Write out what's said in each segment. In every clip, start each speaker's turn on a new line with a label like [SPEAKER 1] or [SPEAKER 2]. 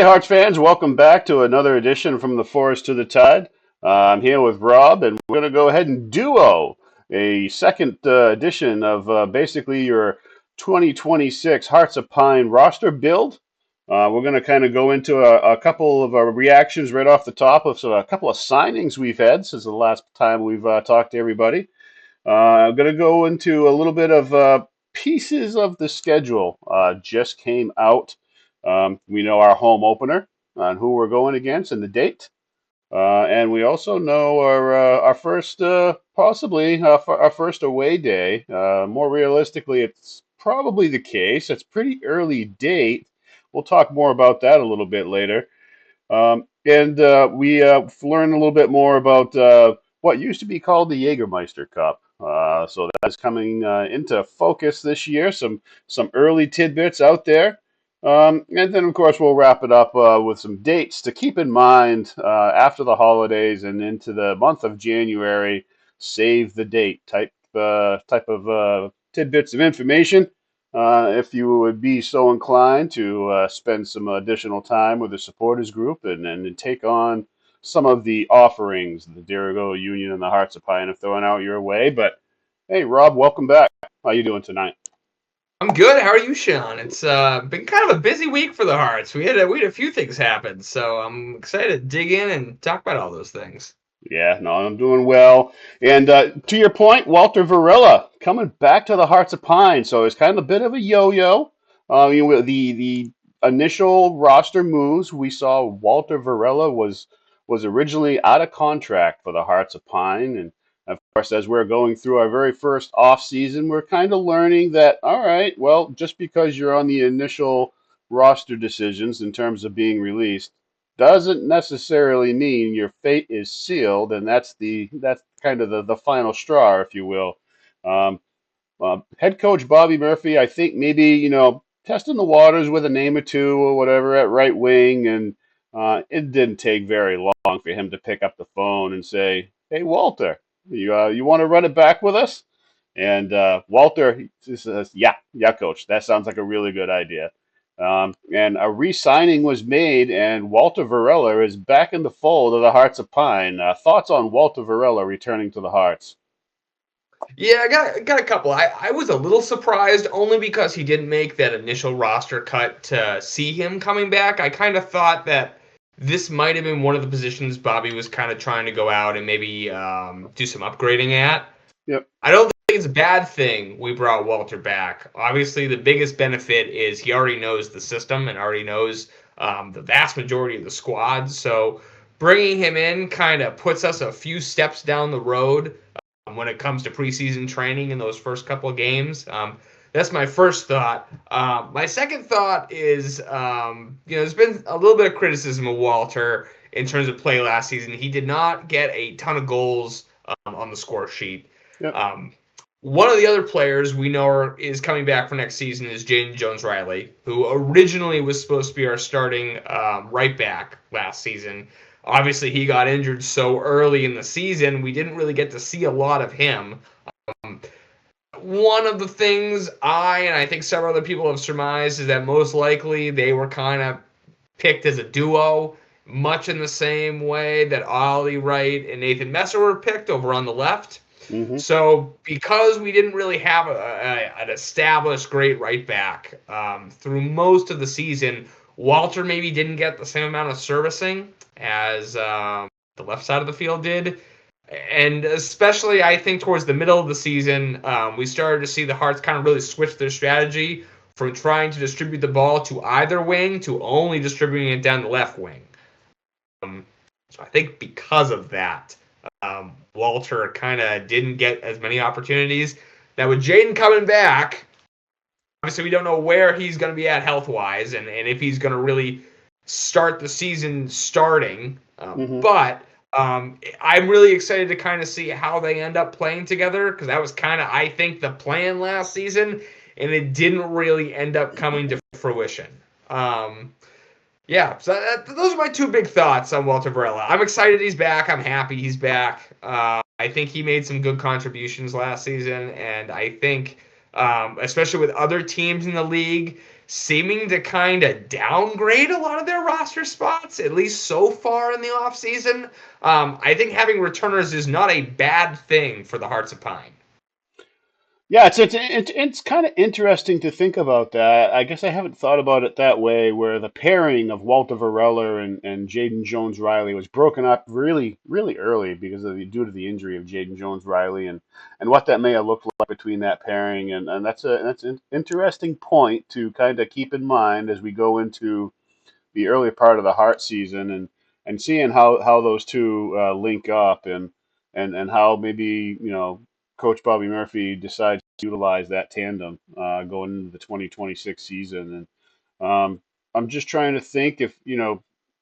[SPEAKER 1] Hearts fans, welcome back to another edition from the Forest to the Tide. I'm here with Rob, and we're going to go ahead and duo a second edition of basically your 2026 Hearts of Pine roster build. We're going to kind of go into a couple of reactions right off the top of a couple of signings we've had since the last time we've talked to everybody. I'm going to go into a little bit of pieces of the schedule just came out. We know our home opener on who we're going against and the date. And we also know our first, possibly our first away day. More realistically, it's probably the case. It's pretty early date. We'll talk more about that a little bit later. And we learned a little bit more about what used to be called the Jägermeister Cup. So that's coming into focus this year. Some early tidbits out there. And then, of course, we'll wrap it up with some dates to keep in mind after the holidays and into the month of January. Save the date type of tidbits of information. If you would be so inclined to spend some additional time with the supporters group and take on some of the offerings the Dirigo Union and the Hearts of Pine have thrown out your way. But hey, Rob, welcome back. How you doing tonight?
[SPEAKER 2] I'm good. How are you, Shawn? It's been kind of a busy week for the Hearts. We had a few things happen, so I'm excited to dig in and talk about all those things.
[SPEAKER 1] Yeah, no, I'm doing well. And to your point, Walter Varela coming back to the Hearts of Pine. So it's kind of a bit of a yo-yo. The initial roster moves we saw, Walter Varela was originally out of contract for the Hearts of Pine, and of course, as we're going through our very first off season, we're kind of learning that all right, well, just because you're on the initial roster decisions in terms of being released doesn't necessarily mean your fate is sealed, and that's kind of the final straw, if you will. Um, Head coach Bobby Murphy, I think maybe testing the waters with a name or two or whatever at right wing, and it didn't take very long for him to pick up the phone and say, "Hey, Walter, you want to run it back with us?" And Walter says, "Yeah, yeah, coach, that sounds like a really good idea." And a re-signing was made, and Walter Varela is back in the fold of the Hearts of Pine. Thoughts on Walter Varela returning to the Hearts?
[SPEAKER 2] Yeah, I got a couple. I was a little surprised only because he didn't make that initial roster cut to see him coming back. I kind of thought that this might have been one of the positions Bobby was kind of trying to go out and maybe do some upgrading at.
[SPEAKER 1] Yep.
[SPEAKER 2] I don't think it's a bad thing we brought Walter back. Obviously, the biggest benefit is he already knows the system and already knows the vast majority of the squad. So bringing him in kind of puts us a few steps down the road when it comes to preseason training in those first couple of games. That's my first thought. My second thought is, there's been a little bit of criticism of Walter in terms of play last season. He did not get a ton of goals on the score sheet.
[SPEAKER 1] Yep.
[SPEAKER 2] One of the other players we know is coming back for next season is Jaden Jones-Riley, who originally was supposed to be our starting right back last season. Obviously, he got injured so early in the season, we didn't really get to see a lot of him. One of the things I think several other people have surmised is that most likely they were kind of picked as a duo, much in the same way that Ollie Wright and Nathan Messer were picked over on the left.
[SPEAKER 1] Mm-hmm.
[SPEAKER 2] So because we didn't really have an established great right back through most of the season, Walter maybe didn't get the same amount of servicing as the left side of the field did. And especially, I think, towards the middle of the season, we started to see the Hearts kind of really switch their strategy from trying to distribute the ball to either wing to only distributing it down the left wing. So I think because of that, Walter kind of didn't get as many opportunities. Now, with Jaden coming back, obviously we don't know where he's going to be at health-wise and if he's going to really start the season starting. But I'm really excited to kind of see how they end up playing together because that was kind of, I think, the plan last season, and it didn't really end up coming to fruition. So those are my two big thoughts on Walter Varela. I'm excited he's back. I'm happy he's back. I think he made some good contributions last season, and I think especially with other teams in the league seeming to kind of downgrade a lot of their roster spots, at least so far in the offseason. I think having returners is not a bad thing for the Hearts of Pine.
[SPEAKER 1] Yeah, it's kind of interesting to think about that. I guess I haven't thought about it that way, where the pairing of Walter Varela and Jaden Jones-Riley was broken up really early because of due to the injury of Jaden Jones-Riley and what that may have looked like between that pairing, and that's an interesting point to kind of keep in mind as we go into the early part of the Hart season and seeing how those two link up and how maybe Coach Bobby Murphy decides to utilize that tandem going into the 2026 season. And I'm just trying to think if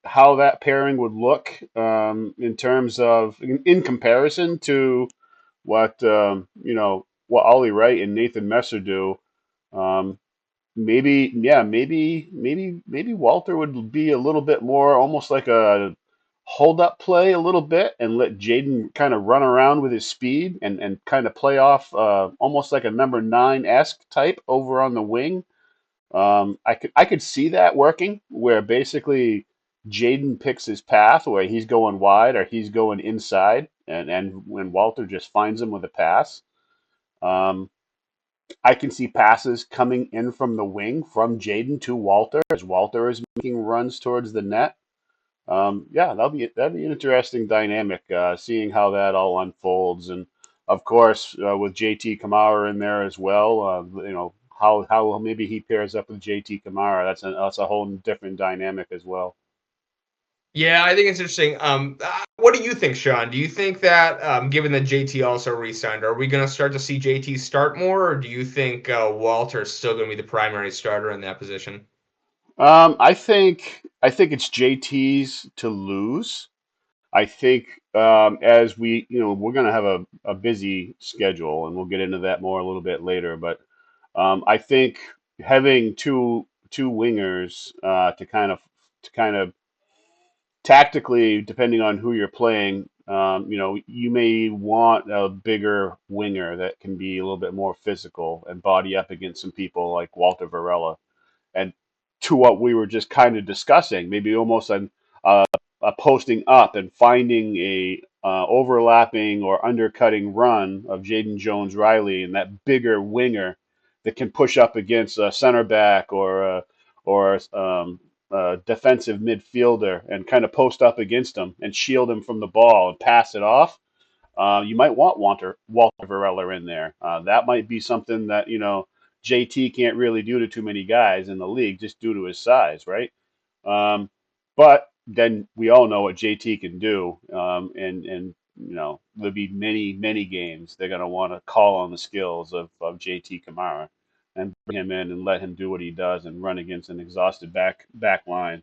[SPEAKER 1] how that pairing would look in terms of in comparison to what what Ollie Wright and Nathan Messer do. Um, Maybe, yeah, maybe Walter would be a little bit more almost like a hold up play a little bit and let Jaden kind of run around with his speed and kind of play off almost like a number nine-esque type over on the wing. I could see that working where basically Jaden picks his path where he's going wide or he's going inside and when Walter just finds him with a pass. Um, I can see passes coming in from the wing from Jaden to Walter as Walter is making runs towards the net. Yeah, that'll be an interesting dynamic, seeing how that all unfolds, and of course with JT Kamara in there as well. How maybe he pairs up with JT Kamara. That's a whole different dynamic as well.
[SPEAKER 2] Yeah, I think it's interesting. What do you think, Shawn? Do you think that, given that JT also re-signed, are we going to start to see JT start more, or do you think Walter's still going to be the primary starter in that position?
[SPEAKER 1] I think it's JT's to lose. I think as we're going to have a busy schedule, and we'll get into that more a little bit later. But I think having two wingers to kind of tactically, depending on who you're playing, you may want a bigger winger that can be a little bit more physical and body up against some people like Walter Varela. And to what we were just kind of discussing, maybe almost a posting up and finding a overlapping or undercutting run of Jaden Jones-Riley and that bigger winger that can push up against a center back or a defensive midfielder and kind of post up against him and shield him from the ball and pass it off. You might want Walter Varela in there. That might be something that JT can't really do to too many guys in the league just due to his size, right? But then we all know what JT can do, and there'll be many games they're going to want to call on the skills of JT Kamara and bring him in and let him do what he does and run against an exhausted back line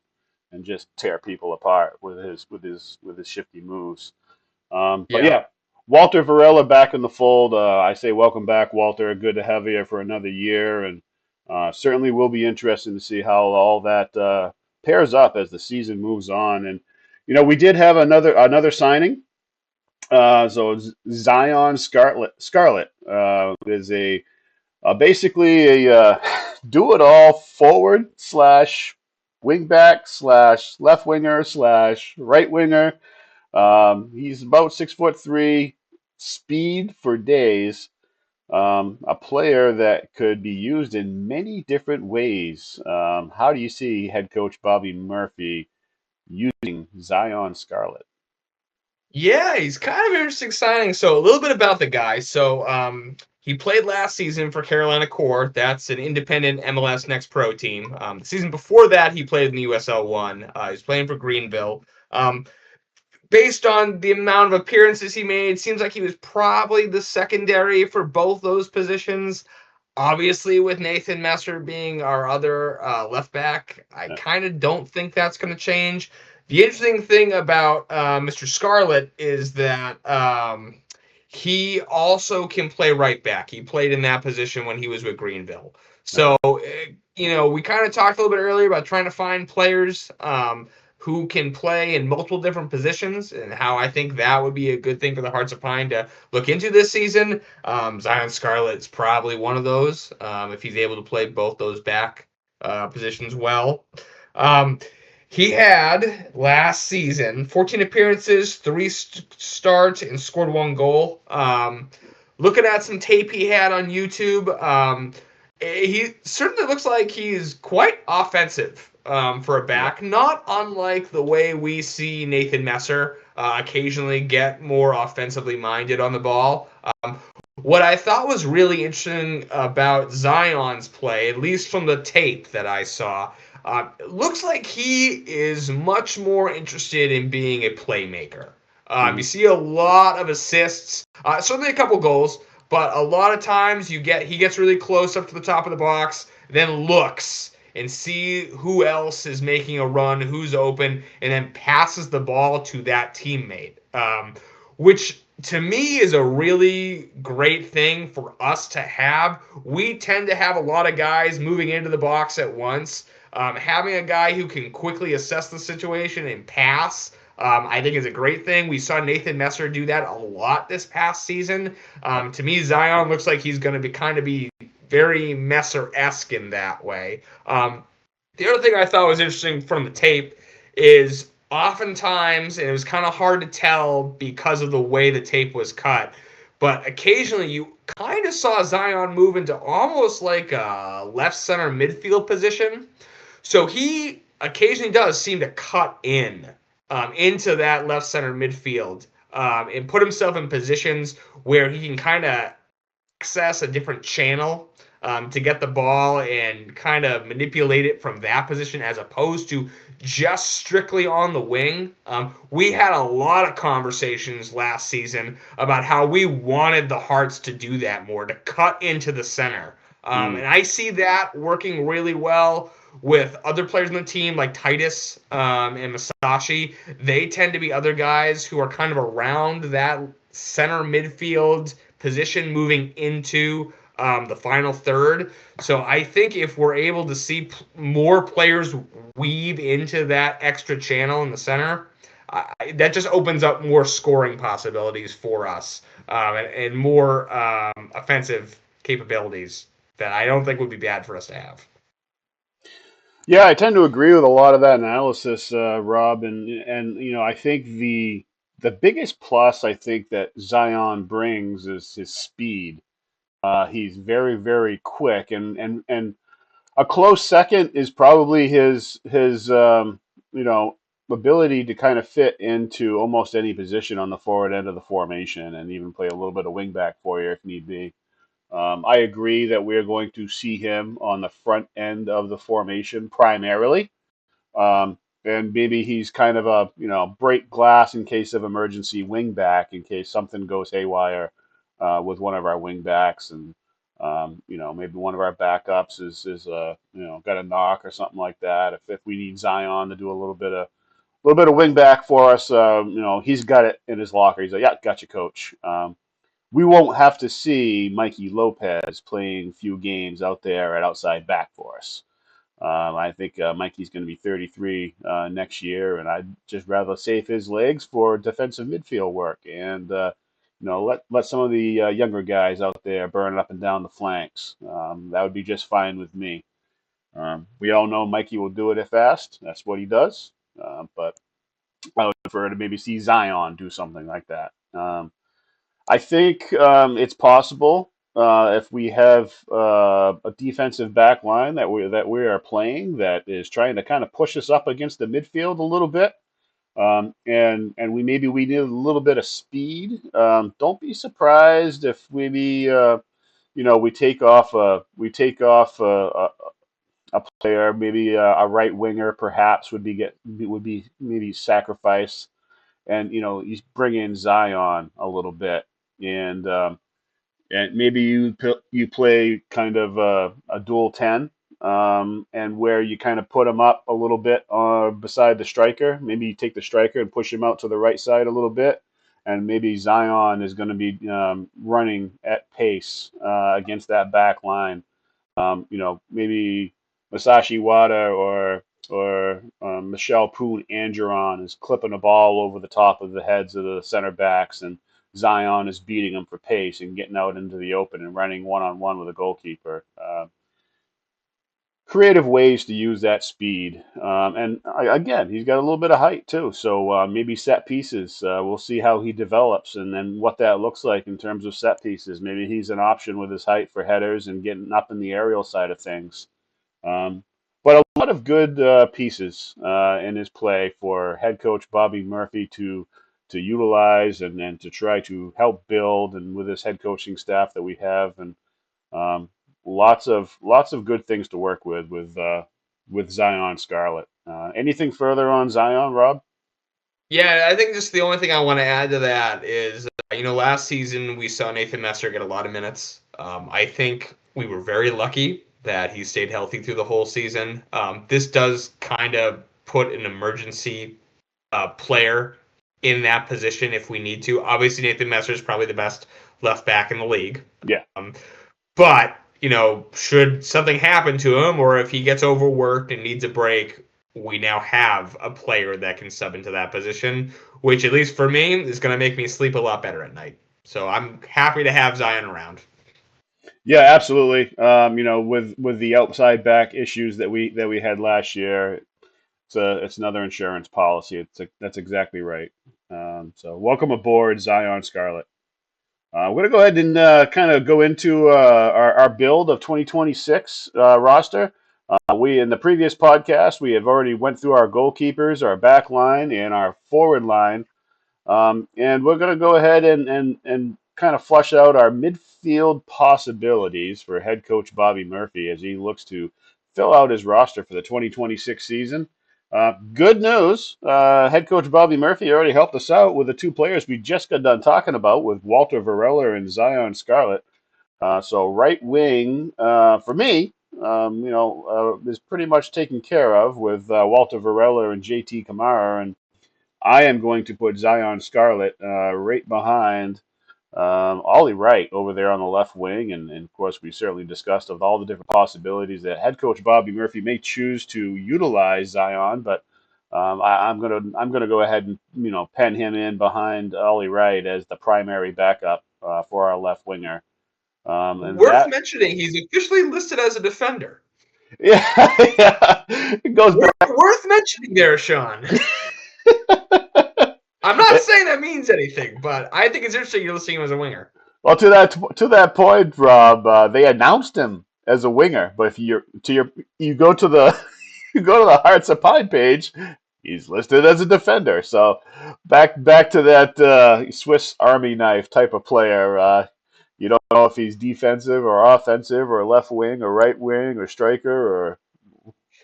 [SPEAKER 1] and just tear people apart with his shifty moves. But
[SPEAKER 2] Yeah.
[SPEAKER 1] yeah, Walter Varela back in the fold. I say welcome back, Walter. Good to have you for another year, and certainly will be interesting to see how all that pairs up as the season moves on. And we did have another signing. So Zion Scarlett is basically a do-it-all forward slash wingback slash left winger slash right winger. He's about 6'3", speed for days. A player that could be used in many different ways. How do you see head coach Bobby Murphy using Zion Scarlett?
[SPEAKER 2] Yeah, he's kind of an interesting signing. So a little bit about the guy. So he played last season for Carolina Core. That's an independent MLS Next Pro team. The season before that, he played in the USL One. He's playing for Greenville. Based on the amount of appearances he made, seems like he was probably the secondary for both those positions. Obviously, with Nathan Messer being our other left back, I kind of don't think that's going to change. The interesting thing about Mr. Scarlett is that he also can play right back. He played in that position when he was with Greenville. So, we kind of talked a little bit earlier about trying to find players who can play in multiple different positions, and how I think that would be a good thing for the Hearts of Pine to look into this season. Zion Scarlett's probably one of those, if he's able to play both those back positions well. Um, he had last season 14 appearances, three starts, and scored one goal. Looking at some tape he had on YouTube, he certainly looks like he's quite offensive for a
[SPEAKER 1] Yeah.
[SPEAKER 2] back, not unlike the way we see Nathan Messer occasionally get more offensively minded on the ball. What I thought was really interesting about Zion's play, at least from the tape that I saw, it looks like he is much more interested in being a playmaker. You
[SPEAKER 1] Mhm.
[SPEAKER 2] see a lot of assists, certainly a couple goals, but a lot of times he gets really close up to the top of the box, then looks and see who else is making a run, who's open, and then passes the ball to that teammate, which to me is a really great thing for us to have. We tend to have a lot of guys moving into the box at once. Having a guy who can quickly assess the situation and pass, I think is a great thing. We saw Nathan Messer do that a lot this past season. To me, Zion looks like he's going to be very Messer-esque in that way. The other thing I thought was interesting from the tape is oftentimes, and it was kind of hard to tell because of the way the tape was cut, but occasionally you kind of saw Zion move into almost like a left center midfield position. So he occasionally does seem to cut in into that left center midfield and put himself in positions where he can kind of access a different channel to get the ball and kind of manipulate it from that position as opposed to just strictly on the wing. We had a lot of conversations last season about how we wanted the Hearts to do that more, to cut into the center.
[SPEAKER 1] Mm.
[SPEAKER 2] And I see that working really well with other players on the team like Titus and Masashi. They tend to be other guys who are kind of around that center midfield position moving into the final third. So I think if we're able to see more players weave into that extra channel in the center, that just opens up more scoring possibilities for us and more offensive capabilities that I don't think would be bad for us to have.
[SPEAKER 1] Yeah, I tend to agree with a lot of that analysis, Rob, and I think the biggest plus I think that Zion brings is his speed. He's very, very quick, and a close second is probably his you know ability to kind of fit into almost any position on the forward end of the formation, and even play a little bit of wingback for you if need be. I agree that we're going to see him on the front end of the formation primarily. And maybe he's kind of a break glass in case of emergency wingback, in case something goes haywire with one of our wingbacks, and maybe one of our backups is got a knock or something like that. If we need Zion to do a little bit of wingback for us, he's got it in his locker. He's like, yeah, got you, coach. We won't have to see Mikey Lopez playing few games out there at outside back for us. I think Mikey's going to be 33 next year, and I'd just rather save his legs for defensive midfield work, and let some of the younger guys out there burn it up and down the flanks. That would be just fine with me. We all know Mikey will do it if asked. That's what he does. But I would prefer to maybe see Zion do something like that. I think it's possible if we have a defensive back line that we are playing that is trying to kind of push us up against the midfield a little bit, and we need a little bit of speed. Don't be surprised if maybe we take off a player, maybe a right winger perhaps would be maybe sacrificed, and you bring in Zion a little bit, and maybe you play kind of a dual 10, and where you kind of put him up a little bit beside the striker. Maybe you take the striker and push him out to the right side a little bit, and maybe Zion is going to be running at pace against that back line. Maybe Masashi Wada or or Michelle Poon Angeron is clipping a ball over the top of the heads of the center backs, and Zion is beating them for pace and getting out into the open and running one-on-one with a goalkeeper. Creative ways to use that speed. And again, he's got a little bit of height too. So maybe set pieces. We'll see how he develops and then what that looks like in terms of set pieces. Maybe he's an option with his height for headers and getting up in the aerial side of things. Um, but a lot of good pieces in his play for head coach Bobby Murphy to utilize and to try to help build, and with his head coaching staff that we have, and um, lots of good things to work with Zion Scarlett. Anything further on Zion, Rob?
[SPEAKER 2] Yeah, I think just the only thing I want to add to that is, last season we saw Nathan Messer get a lot of minutes. I think we were very lucky that he stayed healthy through the whole season. This does kind of put an emergency player in that position if we need to. Obviously, Nathan Messer is probably the best left back in the league.
[SPEAKER 1] Yeah.
[SPEAKER 2] But, should something happen to him or if he gets overworked and needs a break, we now have a player that can sub into that position, which at least for me is going to make me sleep a lot better at night. So I'm happy to have Zion around.
[SPEAKER 1] Yeah, absolutely. With the outside back issues that we had last year, it's another insurance policy. That's exactly right. So welcome aboard, Zion Scarlett. We're going to go ahead and kind of go into our build of 2026 roster. We in the previous podcast we have already went through our goalkeepers, our back line, and our forward line, and we're going to go ahead and kind of flush out our midfield possibilities for head coach Bobby Murphy as he looks to fill out his roster for the 2026 season. Good news. Head coach Bobby Murphy already helped us out with the two players we just got done talking about with Walter Varela and Zion Scarlett. So right wing for me, is pretty much taken care of with Walter Varela and JT Kamara, and I am going to put Zion Scarlett right behind Ollie Wright over there on the left wing, and of course we certainly discussed of all the different possibilities that head coach Bobby Murphy may choose to utilize Zion, but I'm gonna go ahead and pen him in behind Ollie Wright as the primary backup for our left winger. And
[SPEAKER 2] Worth
[SPEAKER 1] that
[SPEAKER 2] mentioning, he's officially listed as a defender.
[SPEAKER 1] yeah, yeah, it goes back.
[SPEAKER 2] Worth mentioning there, Shawn. I'm not saying that means anything, but I think it's interesting you're listing him as a winger.
[SPEAKER 1] Well, to that point, Rob, they announced him as a winger, but if you go to the you go to the Hearts of Pine page, he's listed as a defender. So back to that Swiss Army knife type of player. You don't know if he's defensive or offensive or left wing or right wing or striker or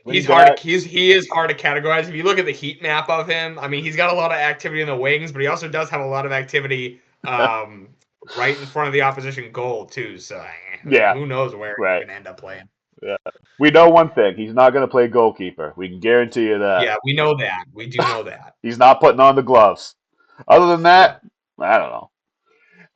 [SPEAKER 1] wing
[SPEAKER 2] He's hard
[SPEAKER 1] back.
[SPEAKER 2] to he is hard to categorize. If you look at the heat map of him, I mean, he's got a lot of activity in the wings, but he also does have a lot of activity right in front of the opposition goal too. So
[SPEAKER 1] Yeah,
[SPEAKER 2] who knows where he's
[SPEAKER 1] right.
[SPEAKER 2] gonna end up playing?
[SPEAKER 1] Yeah. We know one thing: he's not going to play goalkeeper. We can guarantee you that.
[SPEAKER 2] Yeah, we know that. We do know that.
[SPEAKER 1] He's not putting on the gloves. Other than
[SPEAKER 2] Yeah.
[SPEAKER 1] that, I don't know.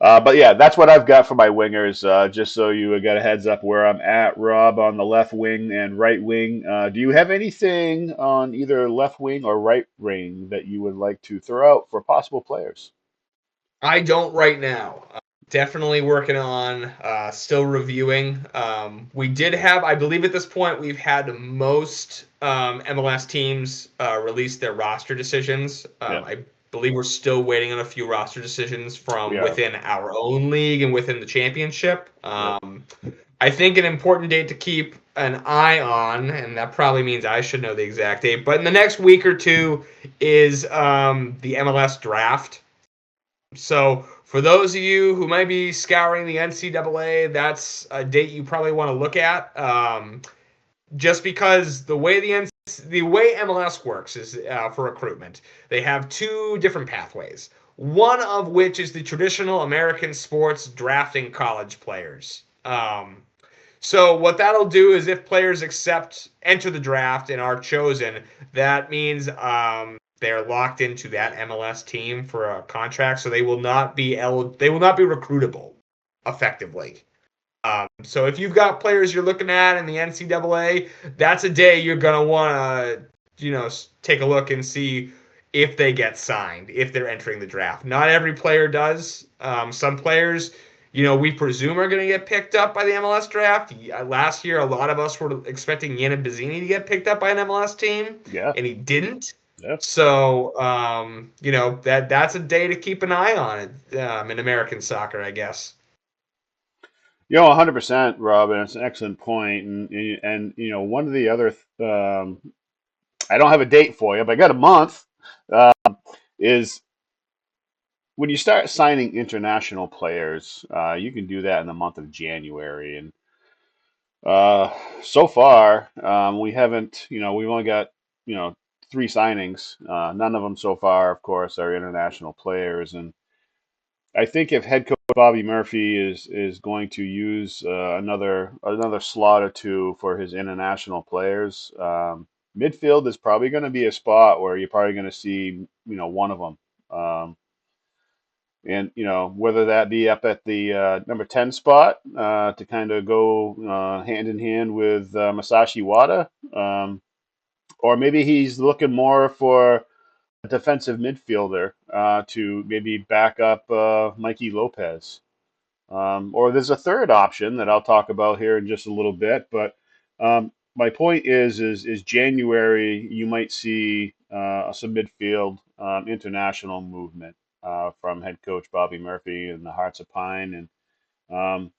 [SPEAKER 1] But yeah, that's what I've got for my wingers. Just so you got a heads up where I'm at, Rob, on the left wing and right wing. Do you have anything on either left wing or right wing that you would like to throw out for possible players?
[SPEAKER 2] I don't right now. Definitely working on, still reviewing. We did have, I believe at this point, we've had most MLS teams release their roster decisions.
[SPEAKER 1] Yeah,
[SPEAKER 2] I believe we're still waiting on a few roster decisions
[SPEAKER 1] we
[SPEAKER 2] from
[SPEAKER 1] are.
[SPEAKER 2] within our own league and within the championship.
[SPEAKER 1] Yep.
[SPEAKER 2] I think an important date to keep an eye on, and that probably means I should know the exact date, but in the next week or two is the MLS draft. So for those of you who might be scouring the NCAA, that's a date you probably want to look at. Just because the way MLS works is for recruitment, they have two different pathways. One of which is the traditional American sports drafting college players. So what that'll do is if players enter the draft and are chosen, that means they're locked into that MLS team for a contract, so they will not be recruitable effectively. So if you've got players you're looking at in the NCAA, that's a day you're gonna want to take a look and see if they get signed, if they're entering the draft. Not every player does. Some players, we presume are going to get picked up by the MLS draft. Last year, a lot of us were expecting Yana Bazzini to get picked up by an MLS team,
[SPEAKER 1] Yeah.
[SPEAKER 2] and he didn't.
[SPEAKER 1] Yeah.
[SPEAKER 2] So, that's a day to keep an eye on it in American soccer, I guess.
[SPEAKER 1] 100%, Rob, and it's an excellent point. And one of the other, I don't have a date for you, but I got a month. Uh, is when you start signing international players, you can do that in the month of January. And uh, so far, we haven't, we've only got, you know, three signings. None of them so far, of course, are international players. And I think if head coach Bobby Murphy is going to use another slot or two for his international players, midfield is probably going to be a spot where you're probably going to see one of them, and whether that be up at the number 10 spot to kind of go hand in hand with Masashi Wada, or maybe he's looking more for a defensive midfielder to maybe back up Mikey Lopez. Or there's a third option that I'll talk about here in just a little bit. But my point is January you might see some midfield international movement from head coach Bobby Murphy and the Hearts of Pine. And um,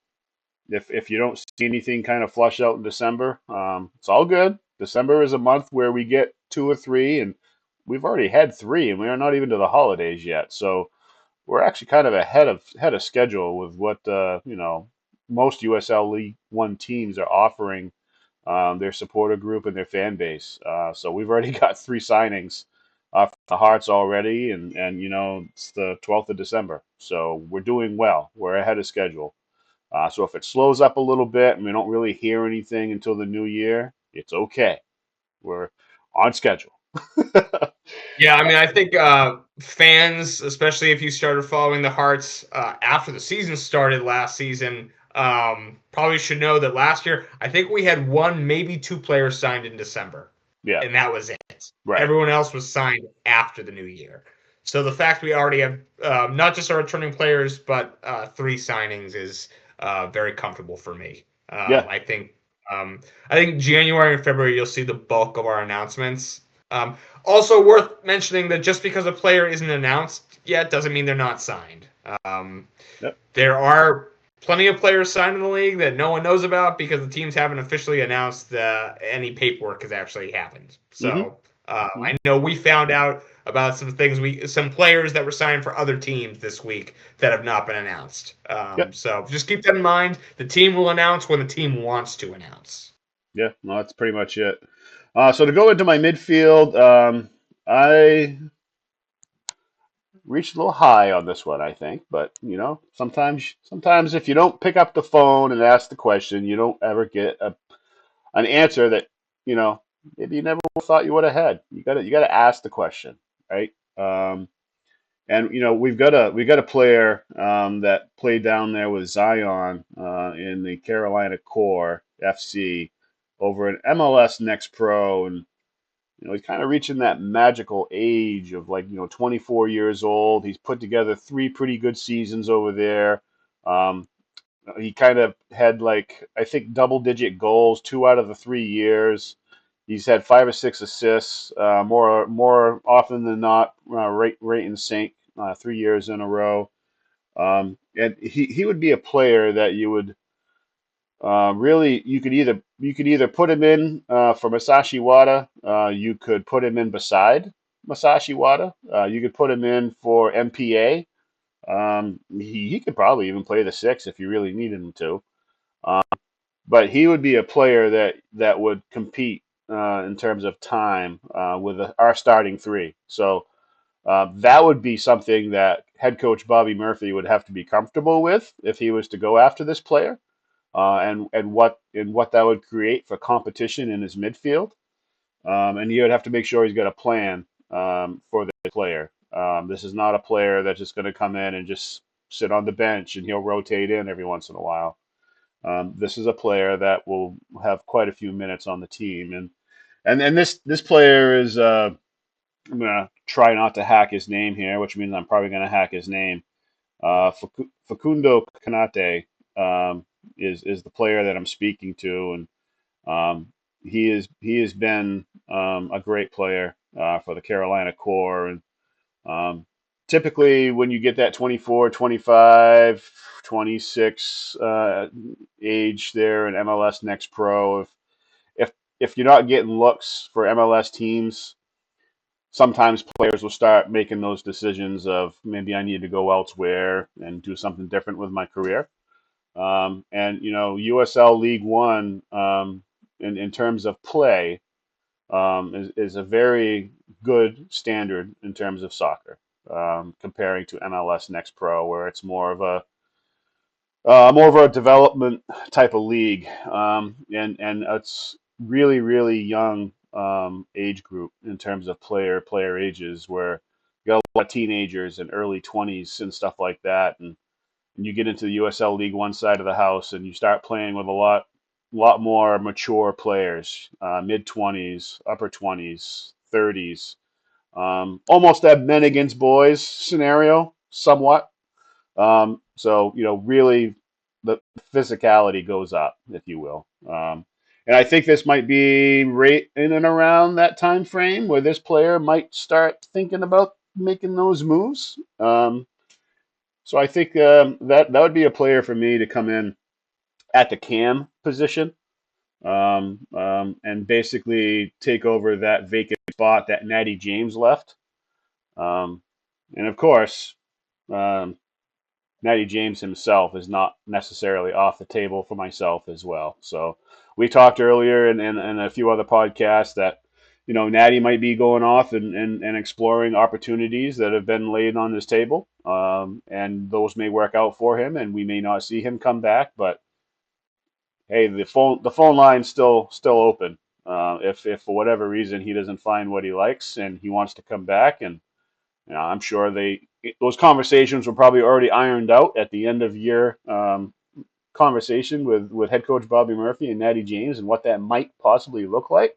[SPEAKER 1] if you don't see anything kind of flush out in December, it's all good. December is a month where we get two or three, and we've already had three, and we are not even to the holidays yet. So we're actually kind of ahead of schedule with what most USL League One teams are offering their supporter group and their fan base. So we've already got three signings for the Hearts already, and it's the 12th of December, so we're doing well. We're ahead of schedule. So if it slows up a little bit and we don't really hear anything until the new year, it's okay. We're on schedule.
[SPEAKER 2] Yeah, I mean, I think fans, especially if you started following the Hearts after the season started last season, probably should know that last year, I think we had one, maybe two players signed in December,
[SPEAKER 1] Yeah,
[SPEAKER 2] and that was it.
[SPEAKER 1] right.
[SPEAKER 2] Everyone else was signed after the new year. So the fact we already have not just our returning players, but three signings is very comfortable for me.
[SPEAKER 1] Yeah,
[SPEAKER 2] I think January and February you'll see the bulk of our announcements. Also worth mentioning that just because a player isn't announced yet doesn't mean they're not signed.
[SPEAKER 1] yep.
[SPEAKER 2] There are plenty of players signed in the league that no one knows about because the teams haven't officially announced any paperwork has actually happened.
[SPEAKER 1] hmm
[SPEAKER 2] So
[SPEAKER 1] hmm
[SPEAKER 2] I know we found out about some players that were signed for other teams this week that have not been announced.
[SPEAKER 1] Yep.
[SPEAKER 2] So just keep that in mind. The team will announce when the team wants to announce.
[SPEAKER 1] Yeah, no, that's pretty much it. So to go into my midfield, I reached a little high on this one, I think. But sometimes if you don't pick up the phone and ask the question, you don't ever get an answer that you know maybe you never thought you would have had. You got to ask the question, right? And we've got a player that played down there with Zion in the Carolina Core FC over in MLS Next Pro, and he's kind of reaching that magical age of 24 years old. He's put together three pretty good seasons over there. Um, he kind of had I think double-digit goals 2 out of the 3 years. He's had 5 or 6 assists, more often than not, right in sync, 3 years in a row. And he would be a player that you would really you could either put him in for Masashi Wada, you could put him in beside Masashi Wada, you could put him in for MPA. He could probably even play the six if you really needed him to. Um, but he would be a player that would compete in terms of time with our starting three. So that would be something that head coach Bobby Murphy would have to be comfortable with if he was to go after this player, and what that would create for competition in his midfield. And he would have to make sure he's got a plan for the player. This is not a player that's just going to come in and just sit on the bench and he'll rotate in every once in a while. This is a player that will have quite a few minutes on the team. And And this player is I'm gonna try not to hack his name here, which means I'm probably gonna hack his name. Facundo Canate is the player that I'm speaking to, and he has been a great player for the Carolina Core. And typically, when you get that 24, 25, 26 age there in MLS Next Pro, if if you're not getting looks for MLS teams, sometimes players will start making those decisions of maybe I need to go elsewhere and do something different with my career. And USL League One, in terms of play, is a very good standard in terms of soccer, comparing to MLS Next Pro, where it's more of a development type of league, and it's really young age group in terms of player ages, where you got a lot of teenagers and early 20s and stuff like that, and you get into the USL League One side of the house, and you start playing with a lot more mature players, mid 20s, upper 20s, 30s, almost that men against boys scenario, somewhat. So really, the physicality goes up, if you will. And I think this might be right in and around that time frame where this player might start thinking about making those moves. So I think that would be a player for me to come in at the cam position, and basically take over that vacant spot that Natty James left. Um, and of course, um, Natty James himself is not necessarily off the table for myself as well. So we talked earlier in a few other podcasts that Natty might be going off and exploring opportunities that have been laid on his table, and those may work out for him, and we may not see him come back. But hey, the phone line's still open. If for whatever reason he doesn't find what he likes and he wants to come back, and I'm sure those conversations were probably already ironed out at the end of year conversation with head coach Bobby Murphy and Natty James and what that might possibly look like.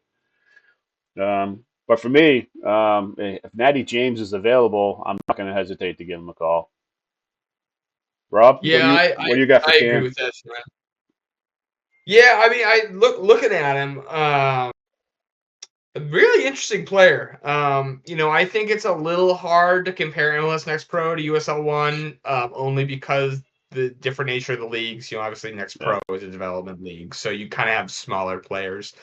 [SPEAKER 1] But for me, if Natty James is available, I'm not going to hesitate to give him a call. Rob, what do
[SPEAKER 2] Yeah,
[SPEAKER 1] you
[SPEAKER 2] I,
[SPEAKER 1] what
[SPEAKER 2] I,
[SPEAKER 1] do you got for
[SPEAKER 2] I agree
[SPEAKER 1] Cam?
[SPEAKER 2] with that, Shawn. Yeah, I mean, I looking at him. A really interesting player. I think it's a little hard to compare MLS Next Pro to USL One, only because the different nature of the leagues. Obviously Next
[SPEAKER 1] Yeah,
[SPEAKER 2] Pro is a development league, so you kind of have smaller players.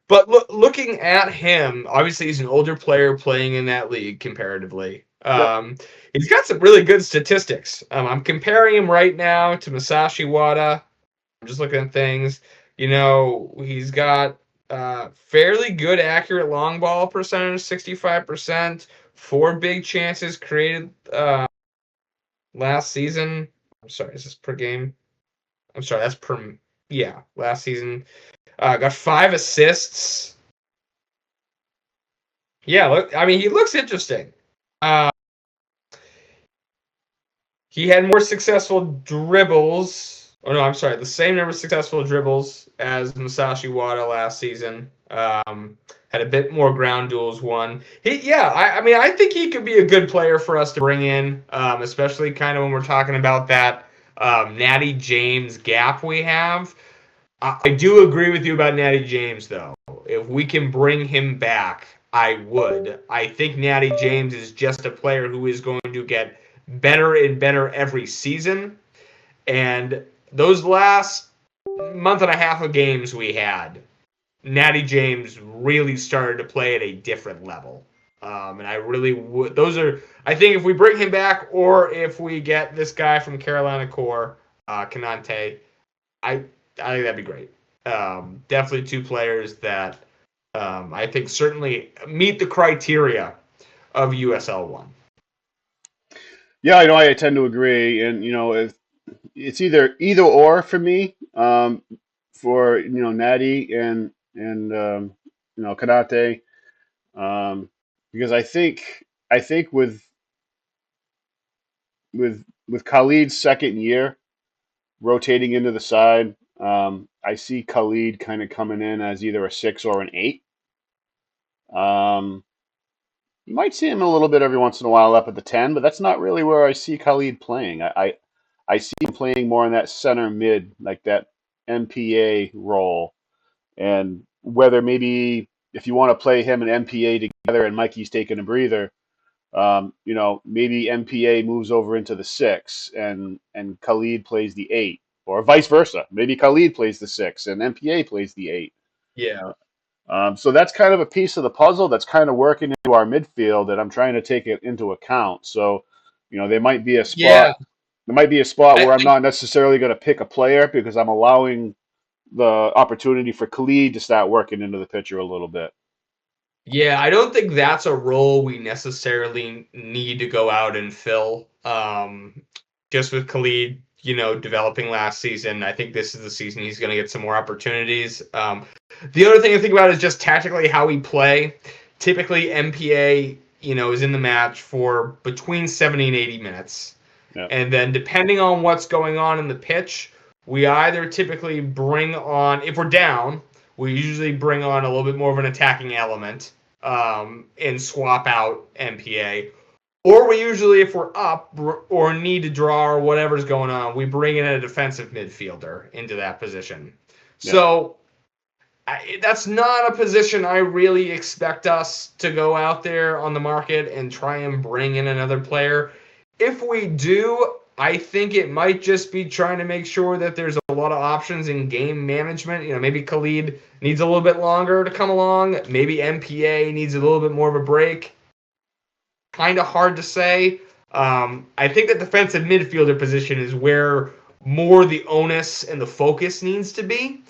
[SPEAKER 2] But looking at him, obviously he's an older player playing in that league comparatively.
[SPEAKER 1] yep,
[SPEAKER 2] He's got some really good statistics. I'm comparing him right now to Masashi Wada. I'm just looking at things. He's got fairly good accurate long ball percentage, 65%. Four big chances created last season. I'm sorry, is this per game? I'm sorry, that's per. Yeah, last season. Got five assists. Yeah, look, I mean, he looks interesting. Uh, he had more successful dribbles. Oh no, I'm sorry, the same number of successful dribbles as Masashi Wada last season. Had a bit more ground duels won. I mean, I think he could be a good player for us to bring in, especially kind of when we're talking about that Natty James gap we have. I do agree with you about Natty James, though. If we can bring him back, I would. I think Natty James is just a player who is going to get better and better every season. And those last month and a half of games we had, Natty James really started to play at a different level. And I really would. I think if we bring him back or if we get this guy from Carolina Core, Kanante, I I think that'd be great. Definitely two players that I think certainly meet the criteria of USL One.
[SPEAKER 1] yeah. I tend to agree, and it's either or for me. For Natty and Karate, because I think with Khalid's second year rotating into the side, I see Khalid kind of coming in as either a 6 or an 8. Um, you might see him a little bit every once in a while up at the 10, but that's not really where I see Khalid playing. I see him playing more in that center mid, like that MPA role. And whether maybe if you want to play him and MPA together and Mikey's taking a breather, maybe MPA moves over into the 6 and Khalid plays the 8, or vice versa. Maybe Khalid plays the 6 and MPA plays the 8.
[SPEAKER 2] Yeah.
[SPEAKER 1] So that's kind of a piece of the puzzle that's kind of working into our midfield that I'm trying to take it into account. So, there might be a
[SPEAKER 2] Yeah.
[SPEAKER 1] spot. There might be a spot
[SPEAKER 2] I,
[SPEAKER 1] where I'm
[SPEAKER 2] I
[SPEAKER 1] not necessarily going to pick a player because I'm allowing the opportunity for Khalid to start working into the picture a little bit.
[SPEAKER 2] Yeah, I don't think that's a role we necessarily need to go out and fill. Just with Khalid, developing last season, I think this is the season he's going to get some more opportunities. The other thing to think about is just tactically how we play. Typically, MPA, is in the match for between 70 and 80 minutes.
[SPEAKER 1] Yeah,
[SPEAKER 2] And then depending on what's going on in the pitch, we either typically bring on, if we're down, we usually bring on a little bit more of an attacking element and swap out MPA. Or we usually, if we're up or need to draw or whatever's going on, we bring in a defensive midfielder into that position.
[SPEAKER 1] yeah,
[SPEAKER 2] So that's not a position I really expect us to go out there on the market and try and bring in another player. If we do, I think it might just be trying to make sure that there's a lot of options in game management. Maybe Khalid needs a little bit longer to come along. Maybe MPA needs a little bit more of a break. Kind of hard to say. I think the defensive midfielder position is where more the onus and the focus needs to be.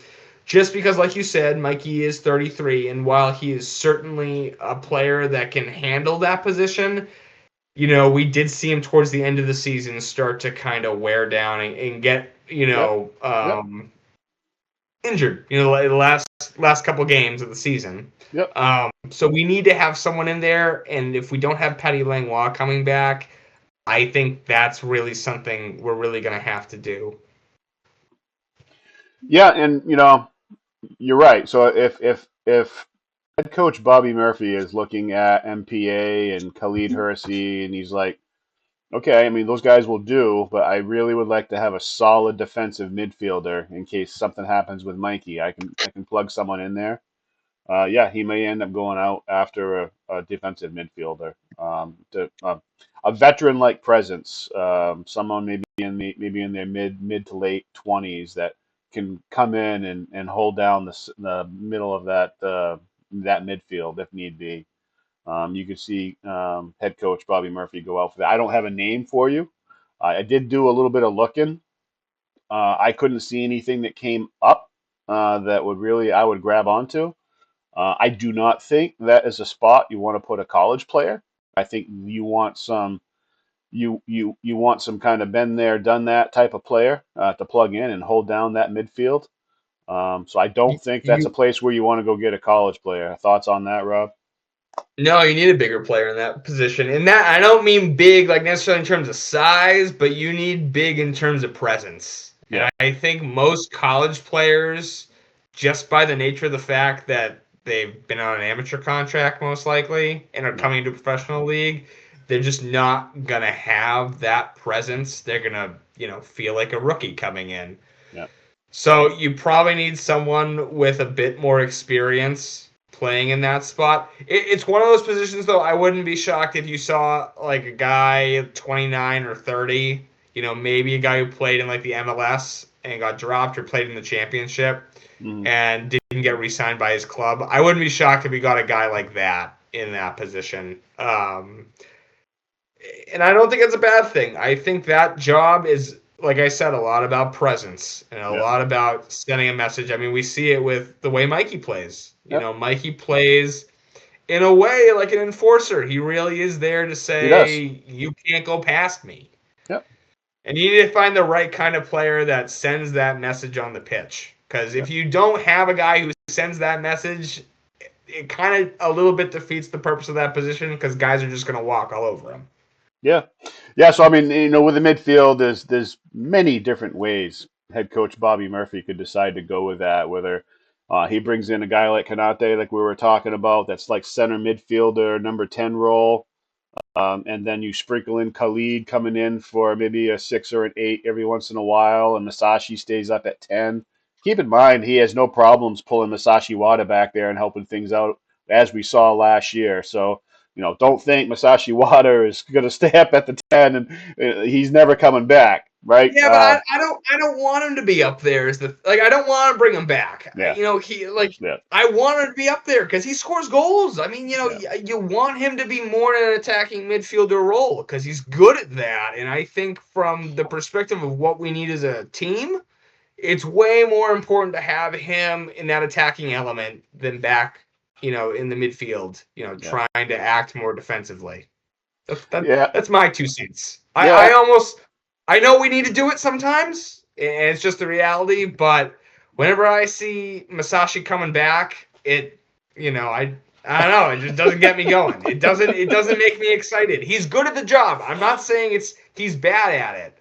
[SPEAKER 2] Just because, like you said, Mikey is 33, and while he is certainly a player that can handle that position, we did see him towards the end of the season start to kind of wear down and get,
[SPEAKER 1] yep, yep,
[SPEAKER 2] injured, the last couple games of the season.
[SPEAKER 1] yep.
[SPEAKER 2] So we need to have someone in there, and if we don't have Patty Langlois coming back, I think that's really something we're really going to have to do.
[SPEAKER 1] Yeah, and you're right. So if head coach Bobby Murphy is looking at MPA and Khalid Hersey, and he's like, okay, I mean those guys will do, but I really would like to have a solid defensive midfielder in case something happens with Mikey. I can plug someone in there. Yeah, he may end up going out after a defensive midfielder, a veteran-like presence, someone maybe in their mid to late 20s that can come in and hold down the middle of that midfield if need be. You could see head coach Bobby Murphy go out for that. I don't have a name for you. I did do a little bit of looking. I couldn't see anything that came up that would really I would grab onto. I do not think that is a spot you want to put a college player. I think you want some kind of been there, done that type of player to plug in and hold down that midfield. So I don't think that's a
[SPEAKER 2] You
[SPEAKER 1] place where you want to go get a college player. Thoughts on that, Rob?
[SPEAKER 2] No, you need a bigger player in that position. And that I don't mean big like necessarily in terms of size, but you need big in terms of presence. And
[SPEAKER 1] Yeah.
[SPEAKER 2] I think most college players, just by the nature of the fact that they've been on an amateur contract most likely and are
[SPEAKER 1] Yeah.
[SPEAKER 2] coming to a professional league, they're just not gonna have that presence. They're gonna, feel like a rookie coming in.
[SPEAKER 1] Yeah.
[SPEAKER 2] So you probably need someone with a bit more experience playing in that spot. It's one of those positions, though. I wouldn't be shocked if you saw like a guy 29 or 30. Maybe a guy who played in like the MLS and got dropped or played in the championship
[SPEAKER 1] Mhm.
[SPEAKER 2] and didn't get re-signed by his club. I wouldn't be shocked if we got a guy like that in that position. And I don't think it's a bad thing. I think that job is, like I said, a lot about presence and a
[SPEAKER 1] Yeah.
[SPEAKER 2] lot about sending a message. I mean, we see it with the way Mikey plays.
[SPEAKER 1] Yep.
[SPEAKER 2] Mikey plays in a way like an enforcer. He really is there to
[SPEAKER 1] He does.
[SPEAKER 2] say, you can't go past me.
[SPEAKER 1] Yep.
[SPEAKER 2] And you need to find the right kind of player that sends that message on the pitch. Because if
[SPEAKER 1] Yep.
[SPEAKER 2] you don't have a guy who sends that message, it kind of a little bit defeats the purpose of that position because guys are just going to walk all over him.
[SPEAKER 1] Yeah. Yeah. So I mean, with the midfield, there's many different ways head coach Bobby Murphy could decide to go with that. Whether He brings in a guy like Kanate, like we were talking about, that's like center midfielder, number 10 role. And then you sprinkle in Khalid coming in for maybe a 6 or an 8 every once in a while, and Masashi stays up at 10. Keep in mind, he has no problems pulling Masashi Wada back there and helping things out, as we saw last year. So, don't think Masashi Wada is going to stay up at the 10 and he's never coming back, right?
[SPEAKER 2] Yeah, but I don't want him to be up there. I don't want to bring him back.
[SPEAKER 1] Yeah, yeah,
[SPEAKER 2] I want him to be up there because he scores goals. I mean,
[SPEAKER 1] yeah,
[SPEAKER 2] you want him to be more in an attacking midfielder role because he's good at that. And I think from the perspective of what we need as a team, it's way more important to have him in that attacking element than back, in the midfield,
[SPEAKER 1] yeah,
[SPEAKER 2] trying to act more defensively.
[SPEAKER 1] yeah,
[SPEAKER 2] That's my 2 cents.
[SPEAKER 1] yeah.
[SPEAKER 2] I know we need to do it sometimes, and it's just the reality. But whenever I see Masashi coming back, I don't know. It just doesn't get me going. It doesn't make me excited. He's good at the job. I'm not saying he's bad at it.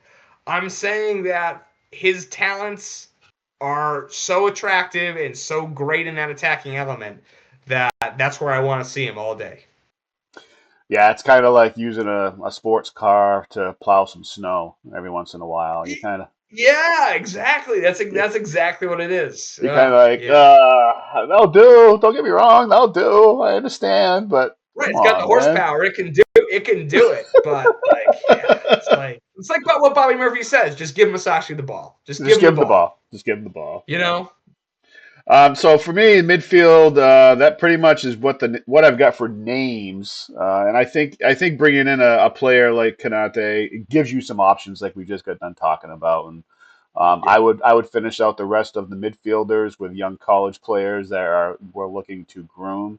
[SPEAKER 2] I'm saying that his talents are so attractive and so great in that attacking element that that's where I want to see him all day.
[SPEAKER 1] Yeah, it's kind of like using a sports car to plow some snow every once in a while.
[SPEAKER 2] Yeah, exactly. That's exactly what it is.
[SPEAKER 1] You're kind of like,
[SPEAKER 2] Yeah.
[SPEAKER 1] that'll do. Don't get me wrong, that'll do. I understand, but
[SPEAKER 2] Right,
[SPEAKER 1] come
[SPEAKER 2] it's got the
[SPEAKER 1] on, man.
[SPEAKER 2] horsepower. It can do it. But yeah, it's like what Bobby Murphy says. Just give Masashi the ball. Just give
[SPEAKER 1] Just
[SPEAKER 2] him the
[SPEAKER 1] give him the
[SPEAKER 2] ball.
[SPEAKER 1] ball. Just give him the ball.
[SPEAKER 2] You
[SPEAKER 1] Yeah.
[SPEAKER 2] know?
[SPEAKER 1] So for me in midfield, that pretty much is what I've got for names. And I think bringing in a player like Kanate gives you some options, like we just got done talking about. And
[SPEAKER 2] Yeah.
[SPEAKER 1] I would finish out the rest of the midfielders with young college players that we're looking to groom,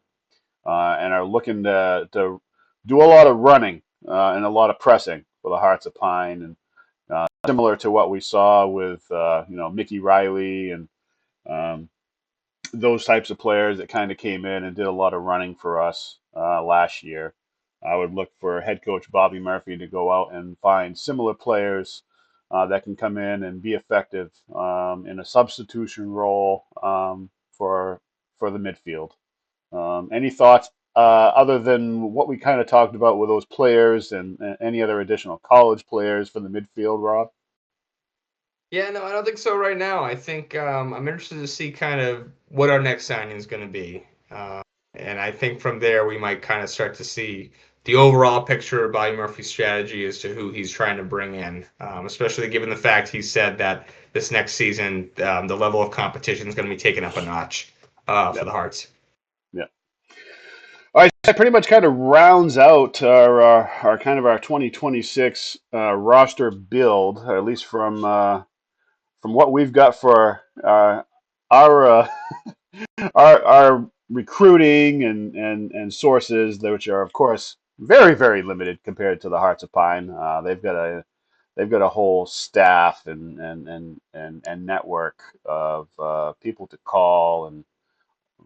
[SPEAKER 1] and are looking to do a lot of running, and a lot of pressing for the Hearts of Pine, and similar to what we saw with Mickey Riley and um, those types of players that kind of came in and did a lot of running for us last year. I would look for head coach Bobby Murphy to go out and find similar players that can come in and be effective in a substitution role, for the midfield. Any thoughts other than what we kind of talked about with those players, and any other additional college players for the midfield, Rob?
[SPEAKER 2] Yeah, no, I don't think so right now. I think I'm interested to see kind of what our next signing is going to be. And I think from there we might kind of start to see the overall picture of Bobby Murphy's strategy as to who he's trying to bring in, especially given the fact he said that this next season the level of competition is going to be taken up a notch for
[SPEAKER 1] Yep.
[SPEAKER 2] the Hearts.
[SPEAKER 1] Yep. All right, so that pretty much kind of rounds out our kind of our 2026 roster build, at least from what we've got for our our recruiting and sources, which are of course very very limited compared to the Hearts of Pine. They've got a whole staff and network of people to call, and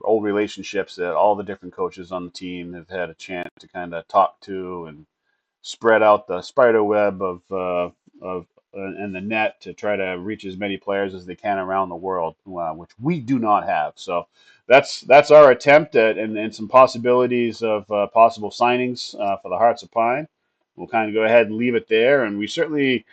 [SPEAKER 1] old relationships that all the different coaches on the team have had a chance to kind of talk to, and spread out the spider web of and the net to try to reach as many players as they can around the world, which we do not have. So that's our attempt at, and some possibilities of possible signings for the Hearts of Pine. We'll kind of go ahead and leave it there, and we certainly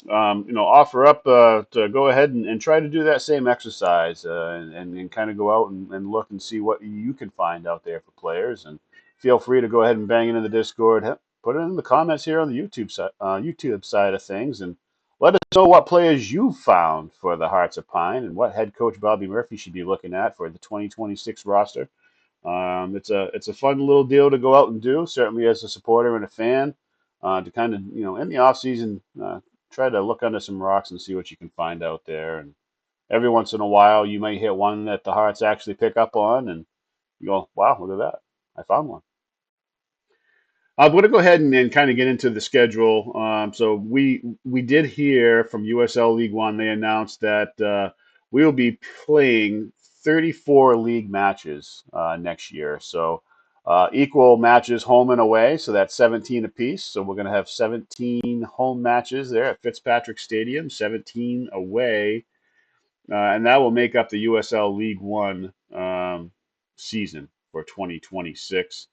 [SPEAKER 1] offer up to go ahead and try to do that same exercise, and kind of go out and look and see what you can find out there for players. And feel free to go ahead and bang into the Discord, put it in the comments here on the YouTube side of things, and let us know what players you found for the Hearts of Pine, and what head coach Bobby Murphy should be looking at for the 2026 roster. It's a fun little deal to go out and do, certainly as a supporter and a fan, to kind of in the off season, try to look under some rocks and see what you can find out there. And every once in a while, you might hit one that the Hearts actually pick up on, and you go, "Wow, look at that! I found one." I'm going to go ahead and kind of get into the schedule. So we did hear from USL League One. They announced that we will be playing 34 league matches next year. So equal matches home and away. So that's 17 apiece. So we're going to have 17 home matches there at Fitzpatrick Stadium, 17 away. and that will make up the USL League One season for 2026.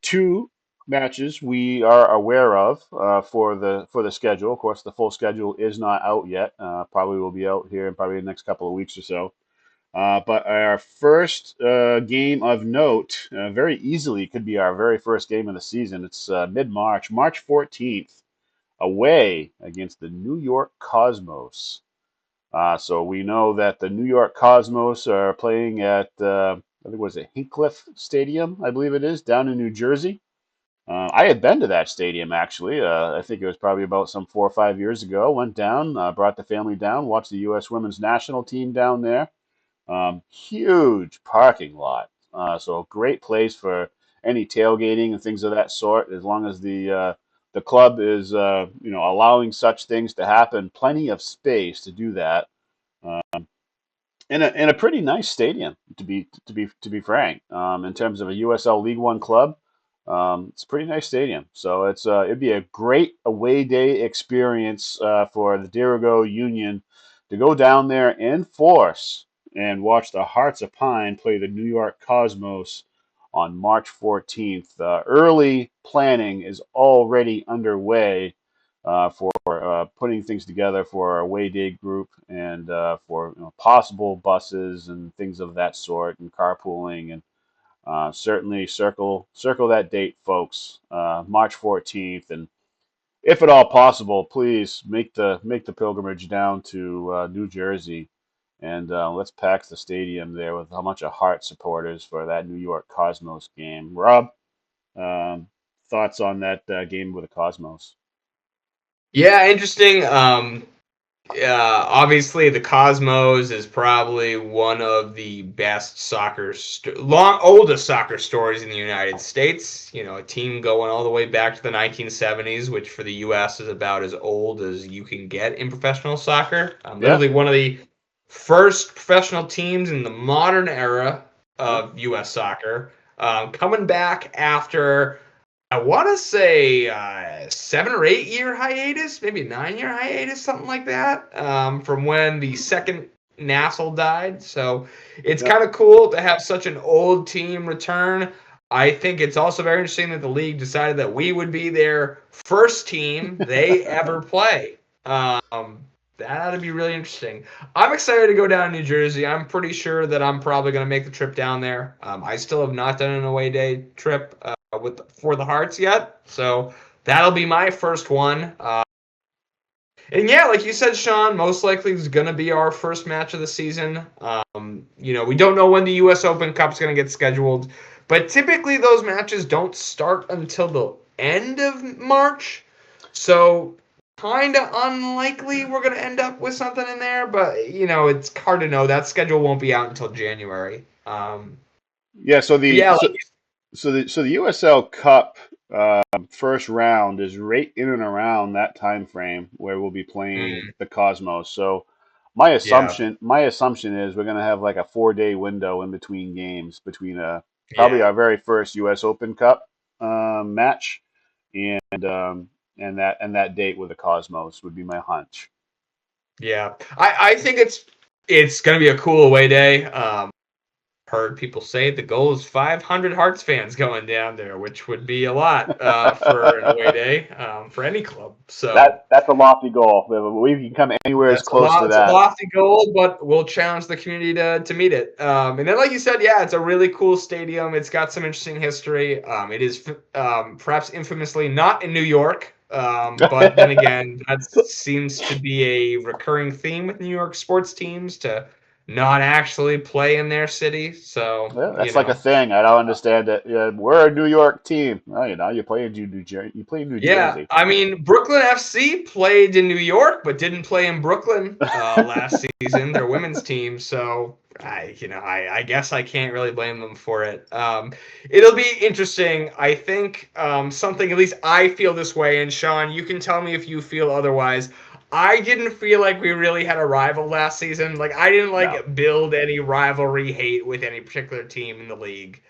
[SPEAKER 1] Two matches we are aware of for the schedule. Of course, the full schedule is not out yet. Probably will be out here in probably the next couple of weeks or so. But our first game of note, very easily could be our very first game of the season. It's mid-March, March 14th, away against the New York Cosmos. So we know that the New York Cosmos are playing at, I think, was it Hinchliffe Stadium, I believe it is, down in New Jersey. I had been to that stadium actually. I think it was probably about some 4 or 5 years ago. Went down, brought the family down, watched the U.S. women's national team down there. Huge parking lot. So a great place for any tailgating and things of that sort, as long as the club is allowing such things to happen. Plenty of space to do that. In a pretty nice stadium, to be frank. In terms of a USL League One club, it's a pretty nice stadium. So it'd be a great away day experience for the Dirigo Union to go down there in force and watch the Hearts of Pine play the New York Cosmos on March 14th. Early planning is already underway for putting things together for our away day group and for possible buses and things of that sort and carpooling and certainly circle that date, folks. March 14th, and if at all possible, please make the pilgrimage down to New Jersey, and let's pack the stadium there with a bunch of Heart supporters for that New York Cosmos game. Rob, um, thoughts on that game with the Cosmos?
[SPEAKER 2] Yeah, interesting. Obviously, the Cosmos is probably one of the best oldest soccer stories in the United States. You know, a team going all the way back to the 1970s, which for the U.S. is about as old as you can get in professional soccer.
[SPEAKER 1] Yeah,
[SPEAKER 2] Literally one of the first professional teams in the modern era
[SPEAKER 1] yeah,
[SPEAKER 2] of U.S. soccer. Coming back after I want to say 7 or 8 year hiatus, maybe 9 year hiatus, something like that, from when the second Nassau died. So it's
[SPEAKER 1] yeah.
[SPEAKER 2] kind of cool to have such an old team return. I think it's also very interesting that the league decided that we would be their first team they ever play. That ought to be really interesting. I'm excited to go down to New Jersey. I'm pretty sure that I'm probably going to make the trip down there. I still have not done an away day trip for the Hearts yet, so that'll be my first one. And yeah, like you said, Shawn, most likely is going to be our first match of the season. We don't know when the U.S. Open Cup is going to get scheduled, but typically those matches don't start until the end of March. So kind of unlikely we're going to end up with something in there, but it's hard to know. That schedule won't be out until January.
[SPEAKER 1] Yeah,
[SPEAKER 2] But yeah, like
[SPEAKER 1] so the USL Cup first round is right in and around that time frame where we'll be playing the Cosmos. So my
[SPEAKER 2] yeah,
[SPEAKER 1] assumption is we're gonna have like a 4 day window in between games between probably
[SPEAKER 2] yeah.
[SPEAKER 1] our very first US Open Cup match and that date with the Cosmos would be my hunch.
[SPEAKER 2] Yeah, I think it's gonna be a cool away day. Heard people say the goal is 500 Hearts fans going down there, which would be a lot for an away day for any club. So
[SPEAKER 1] That's a lofty goal. We can come anywhere as
[SPEAKER 2] that's a
[SPEAKER 1] close
[SPEAKER 2] lot.
[SPEAKER 1] to
[SPEAKER 2] It's a
[SPEAKER 1] that.
[SPEAKER 2] lofty goal, but we'll challenge the community to meet it. And then, like you said, yeah, it's a really cool stadium. It's got some interesting history. It is perhaps infamously not in New York, but then again, that seems to be a recurring theme with New York sports teams to not actually play in their city. So
[SPEAKER 1] Yeah, that's like a thing. I don't understand it. Yeah, we're a New York team. Well, you play in New Jersey. You play in New
[SPEAKER 2] Yeah,
[SPEAKER 1] Jersey.
[SPEAKER 2] I mean, Brooklyn FC played in New York, but didn't play in Brooklyn last season. Their women's team, so I guess I can't really blame them for it. It'll be interesting. I think something at least I feel this way, and Shawn, you can tell me if you feel otherwise. I didn't feel like we really had a rival last season. Like I didn't
[SPEAKER 1] No.
[SPEAKER 2] like build any rivalry hate with any particular team in the league.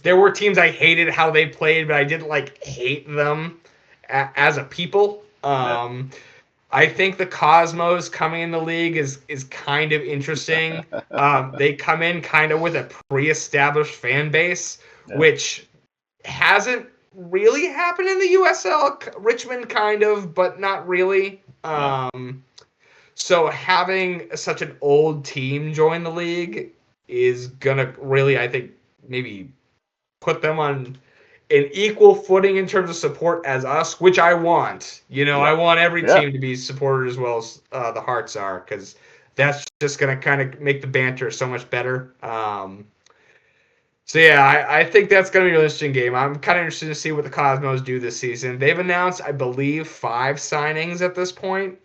[SPEAKER 2] There were teams I hated how they played, but I didn't like hate them as a people.
[SPEAKER 1] Yeah.
[SPEAKER 2] I think the Cosmos coming in the league is kind of interesting. They come in kind of with a pre-established fan base,
[SPEAKER 1] Yeah,
[SPEAKER 2] which hasn't really happened in the USL. Richmond kind of, but not really.
[SPEAKER 1] yeah,
[SPEAKER 2] So having such an old team join the league is gonna really, I think, maybe put them on an equal footing in terms of support as us, which I want.
[SPEAKER 1] yeah,
[SPEAKER 2] I want every
[SPEAKER 1] yeah.
[SPEAKER 2] team to be supported as well as the Hearts are, because that's just going to kind of make the banter so much better. So yeah, I think that's going to be a really interesting game. I'm kind of interested to see what the Cosmos do this season. They've announced, I believe, 5 signings at this point.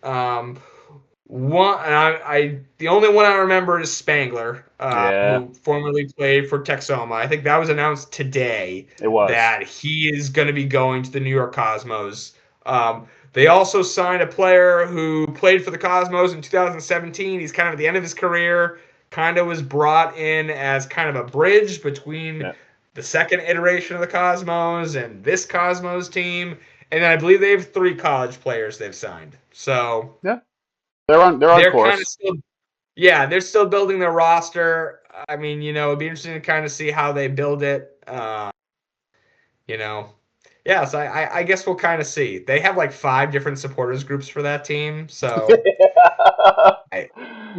[SPEAKER 2] One, and the only one I remember is Spangler,
[SPEAKER 1] Yeah,
[SPEAKER 2] who formerly played for Texoma. I think that was announced today
[SPEAKER 1] it was.
[SPEAKER 2] that he is going to be going to the New York Cosmos. They also signed a player who played for the Cosmos in 2017. He's kind of at the end of his career. Kind of was brought in as kind of a bridge between
[SPEAKER 1] Yeah,
[SPEAKER 2] the second iteration of the Cosmos and this Cosmos team. And then I believe they have 3 college players they've signed. So
[SPEAKER 1] yeah. They're on
[SPEAKER 2] they're kind of
[SPEAKER 1] course.
[SPEAKER 2] still, yeah, they're still building their roster. I mean, it'd be interesting to kind of see how they build it. You know, yeah, so I guess we'll kind of see. They have like 5 different supporters groups for that team, so I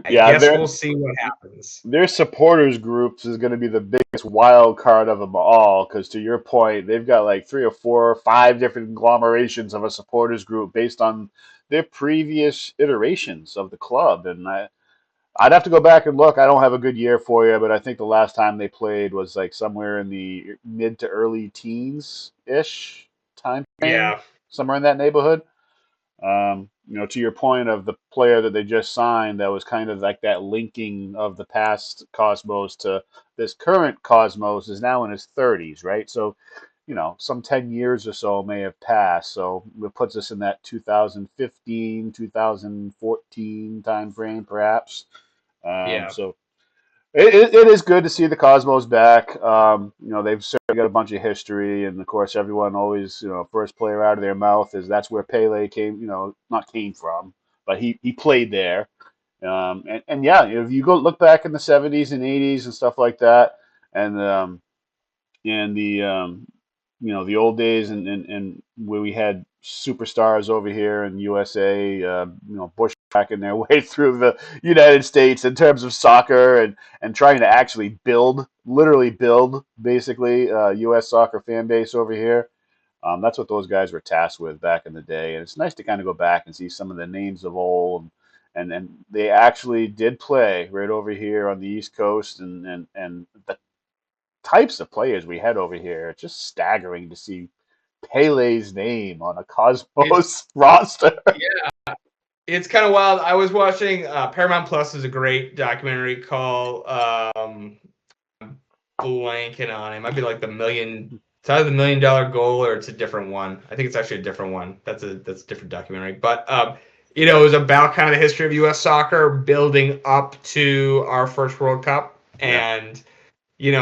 [SPEAKER 2] I
[SPEAKER 1] Yeah,
[SPEAKER 2] guess
[SPEAKER 1] their
[SPEAKER 2] we'll see what happens.
[SPEAKER 1] their supporters groups is going to be the biggest wild card of them all. Because to your point, they've got like 3 or 4 or 5 different conglomerations of a supporters group based on their previous iterations of the club, and I'd have to go back and look. I don't have a good year for you, but I think the last time they played was like somewhere in the mid to early teens ish time frame,
[SPEAKER 2] Yeah,
[SPEAKER 1] somewhere in that neighborhood. To your point of the player that they just signed, that was kind of like that linking of the past Cosmos to this current Cosmos is now in his 30s, right? So, some 10 years or so may have passed. So it puts us in that 2015, 2014 time frame, perhaps.
[SPEAKER 2] yeah,
[SPEAKER 1] So it is good to see the Cosmos back. They've certainly got a bunch of history, and of course, everyone always, first player out of their mouth is that's where Pele came, not came from, but he played there. And yeah, if you go look back in the 70s and 80s and stuff like that, and the old days and where we had superstars over here in USA, bushwhacking their way through the United States in terms of soccer and trying to actually literally build, basically, U.S. soccer fan base over here. That's what those guys were tasked with back in the day, and it's nice to kind of go back and see some of the names of old. And they actually did play right over here on the East Coast, and the types of players we had over here. It's just staggering to see Pele's name on a
[SPEAKER 2] it's
[SPEAKER 1] Cosmos roster.
[SPEAKER 2] yeah, it's kind of wild. I was watching Paramount Plus is a great documentary called blanking on it. It might be like the million. It's either the $1 million goal or it's a different one. I think it's actually a different one. That's a different documentary. But it was about kind of the history of U.S. soccer building up to our first World Cup
[SPEAKER 1] Yeah,
[SPEAKER 2] and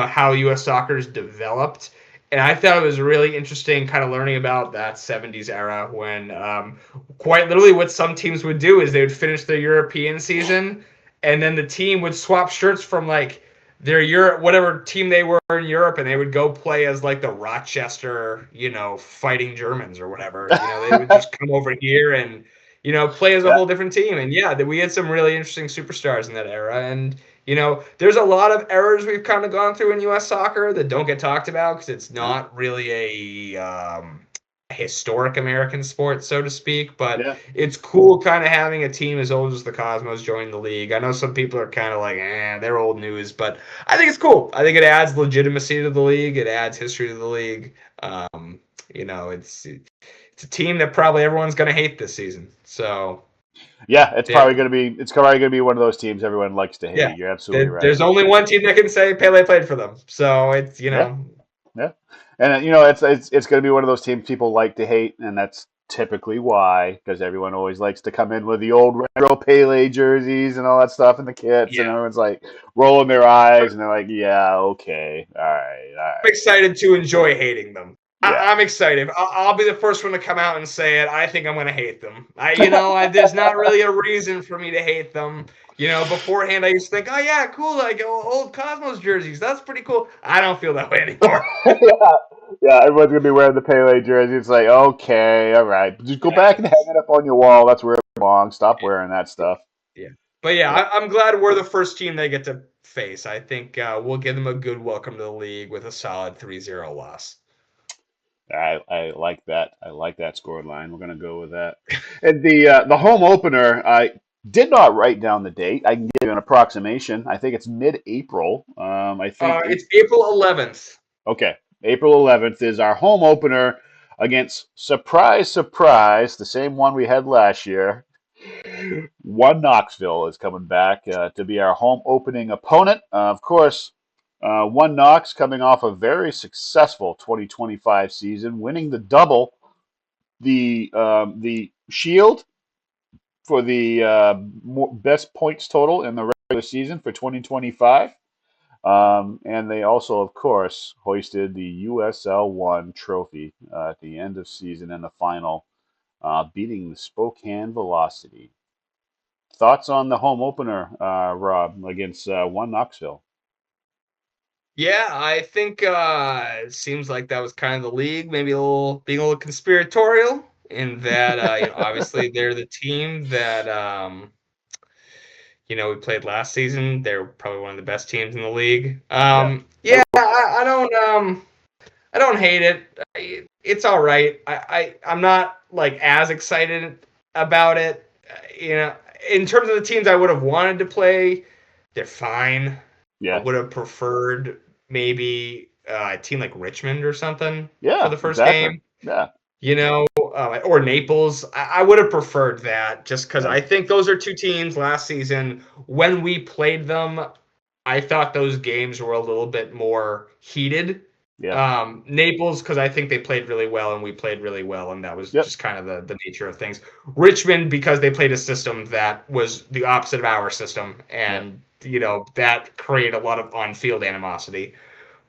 [SPEAKER 2] how U.S. soccer's developed. And I thought it was really interesting kind of learning about that 70s era when quite literally what some teams would do is they would finish their European season and then the team would swap shirts from like their Europe, whatever team they were in Europe, and they would go play as like the Rochester, Fighting Germans or whatever. They would just come over here and, play as a
[SPEAKER 1] yeah,
[SPEAKER 2] whole different team. And yeah, we had some really interesting superstars in that era. And there's a lot of errors we've kind of gone through in U.S. soccer that don't get talked about because it's
[SPEAKER 1] yeah,
[SPEAKER 2] not really a historic American sport, so to speak. But
[SPEAKER 1] yeah,
[SPEAKER 2] it's cool kind of having a team as old as the Cosmos join the league. I know some people are kind of like, they're old news, but I think it's cool. I think it adds legitimacy to the league. It adds history to the league. It's a team that probably everyone's going to hate this season. So,
[SPEAKER 1] yeah. It's
[SPEAKER 2] yeah.
[SPEAKER 1] probably gonna be one of those teams everyone likes to
[SPEAKER 2] Yeah.
[SPEAKER 1] hate. You're absolutely right.
[SPEAKER 2] There's only one team that can say Pele played for them. So it's,
[SPEAKER 1] Yeah, yeah. And it's gonna be one of those teams people like to hate, and that's typically why, because everyone always likes to come in with the old retro Pele jerseys and all that stuff and the kits, and
[SPEAKER 2] yeah.
[SPEAKER 1] everyone's like rolling their eyes, and they're like, yeah, okay, all right, all
[SPEAKER 2] I'm
[SPEAKER 1] right.
[SPEAKER 2] excited to enjoy hating them.
[SPEAKER 1] Yeah.
[SPEAKER 2] I'm excited. I'll be the first one to come out and say it. I think I'm going to hate them. There's not really a reason for me to hate them. Beforehand, I used to think, oh, yeah, cool, like old Cosmos jerseys. That's pretty cool. I don't feel that way anymore.
[SPEAKER 1] Yeah, yeah. Everyone's gonna be wearing the Pele jersey. It's like, okay, all right, just go back and hang it up on your wall. That's where it belongs. Stop wearing that stuff.
[SPEAKER 2] Yeah. But yeah,
[SPEAKER 1] Yeah,
[SPEAKER 2] I'm glad we're the first team they get to face. I think we'll give them a good welcome to the league with a solid 3-0 loss.
[SPEAKER 1] I like that. I like that score line. We're gonna go with that. And the home opener, I did not write down the date. I can give you an approximation. I think it's mid-April. I think
[SPEAKER 2] It's April 11th.
[SPEAKER 1] okay, April 11th is our home opener against surprise, surprise, the same one we had last year. One Knoxville is coming back to be our home opening opponent. Of course, One Knox coming off a very successful 2025 season, winning the double, the Shield for the best points total in the regular season for 2025. And they also, of course, hoisted the USL One trophy at the end of season in the final, beating the Spokane Velocity. Thoughts on the home opener, Rob, against One Knoxville?
[SPEAKER 2] Yeah, I think it seems like that was kind of the league, maybe being a little conspiratorial in that, obviously they're the team that, we played last season. They're probably one of the best teams in the league.
[SPEAKER 1] Yeah,
[SPEAKER 2] Yeah, I don't hate it. It's all right. I'm not like as excited about it. In terms of the teams I would have wanted to play, they're fine. I
[SPEAKER 1] yeah,
[SPEAKER 2] would have preferred maybe a team like Richmond or something for
[SPEAKER 1] yeah,
[SPEAKER 2] the first
[SPEAKER 1] exactly.
[SPEAKER 2] game.
[SPEAKER 1] Yeah,
[SPEAKER 2] Or Naples. I would have preferred that just because
[SPEAKER 1] yeah,
[SPEAKER 2] I think those are two teams last season. When we played them, I thought those games were a little bit more heated.
[SPEAKER 1] yeah,
[SPEAKER 2] Naples, because I think they played really well and we played really well, and that was
[SPEAKER 1] yep,
[SPEAKER 2] just kind of the nature of things. Richmond, because they played a system that was the opposite of our system,
[SPEAKER 1] yep.
[SPEAKER 2] and that created a lot of on-field animosity.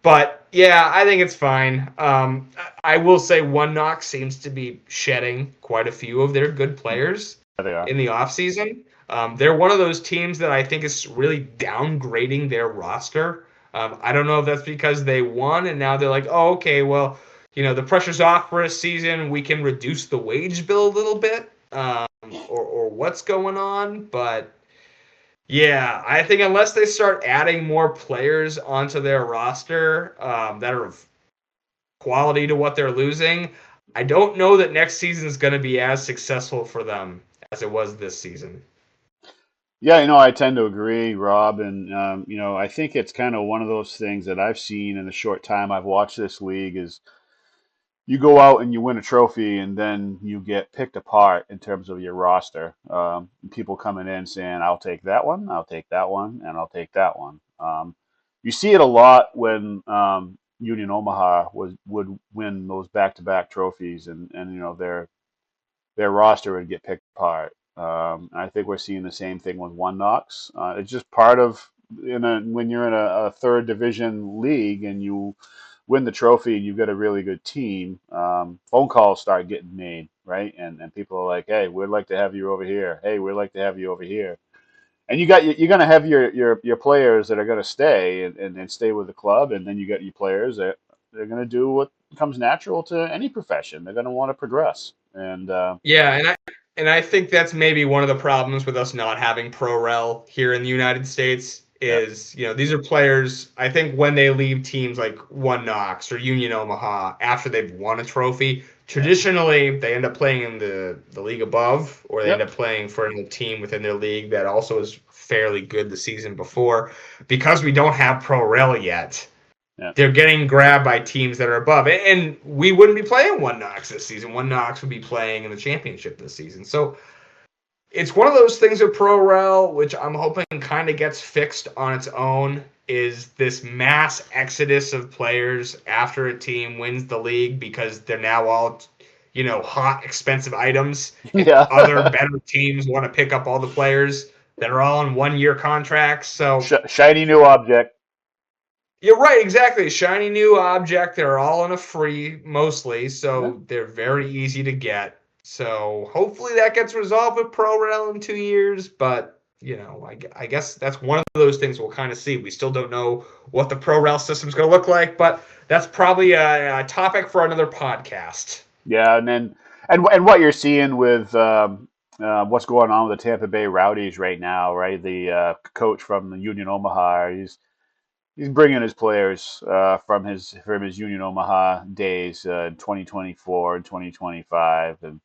[SPEAKER 2] But yeah, I think it's fine. I will say One Knox seems to be shedding quite a few of their good players
[SPEAKER 1] There they are.
[SPEAKER 2] in the offseason. They're one of those teams that I think is really downgrading their roster. I don't know if that's because they won and now they're like, oh, okay, well, the pressure's off for a season. We can reduce the wage bill a little bit, or what's going on. But yeah, I think unless they start adding more players onto their roster that are of quality to what they're losing, I don't know that next season is going to be as successful for them as it was this season.
[SPEAKER 1] Yeah, I tend to agree, Rob, and I think it's kind of one of those things that I've seen in the short time I've watched this league is you go out and you win a trophy, and then you get picked apart in terms of your roster. People coming in saying, "I'll take that one, I'll take that one, and I'll take that one." You see it a lot when Union Omaha would win those back-to-back trophies, and their roster would get picked apart. I think we're seeing the same thing with One Knox. It's just part of when you're in a third division league and you win the trophy and you've got a really good team. Phone calls start getting made, right? And people are like, "Hey, we'd like to have you over here. Hey, we'd like to have you over here." And you're going to have your players that are going to stay and stay with the club, and then you got your players that they're going to do what comes natural to any profession. They're going to want to progress, and
[SPEAKER 2] Yeah, and I think that's maybe one of the problems with us not having pro rel here in the United States
[SPEAKER 1] yeah,
[SPEAKER 2] is, these are players, I think when they leave teams like One Knox or Union Omaha after they've won a trophy,
[SPEAKER 1] yeah,
[SPEAKER 2] traditionally they end up playing in the league above, or they end
[SPEAKER 1] yep,
[SPEAKER 2] up playing for another team within their league that also is fairly good the season before. Because we don't have pro rel yet,
[SPEAKER 1] yeah.
[SPEAKER 2] they're getting grabbed by teams that are above it. And we wouldn't be playing One Knox this season. One Knox would be playing in the championship this season. So it's one of those things with Pro Rel, which I'm hoping kind of gets fixed on its own, is this mass exodus of players after a team wins the league because they're now all, hot, expensive items, and other
[SPEAKER 1] Yeah.
[SPEAKER 2] better teams want to pick up all the players that are all on 1-year contracts. So
[SPEAKER 1] Shiny new object.
[SPEAKER 2] You're right, exactly. Shiny new object. They're all on a free, mostly,
[SPEAKER 1] Yeah.
[SPEAKER 2] so they're very easy to get. So hopefully that gets resolved with ProRail in 2 years. But I guess that's one of those things we'll kind of see. We still don't know what the ProRail system is going to look like, but that's probably a topic for another podcast.
[SPEAKER 1] Yeah, and what you're seeing with what's going on with the Tampa Bay Rowdies right now, right? The coach from the Union Omaha, he's bringing his players from his Union Omaha days, 2024 and 2025, and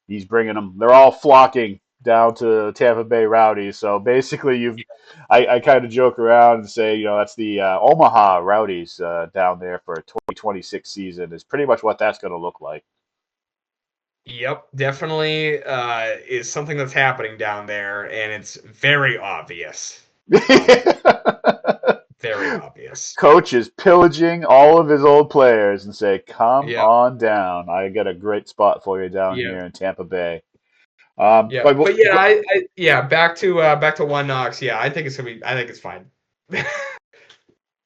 [SPEAKER 1] he's bringing them. They're all flocking down to Tampa Bay Rowdies. So basically, I kind of joke around and say, that's the Omaha Rowdies down there for a 2026 season is pretty much what that's going to look like.
[SPEAKER 2] Yep, definitely is something that's happening down there, and it's very obvious. Um, very obvious.
[SPEAKER 1] Coach is pillaging all of his old players and say, "Come
[SPEAKER 2] Yep,
[SPEAKER 1] on down. I got a great spot for you down
[SPEAKER 2] yep.
[SPEAKER 1] here in Tampa Bay."
[SPEAKER 2] Yeah,
[SPEAKER 1] But
[SPEAKER 2] but yeah, yeah, back to One Knox. Yeah, I think it's fine.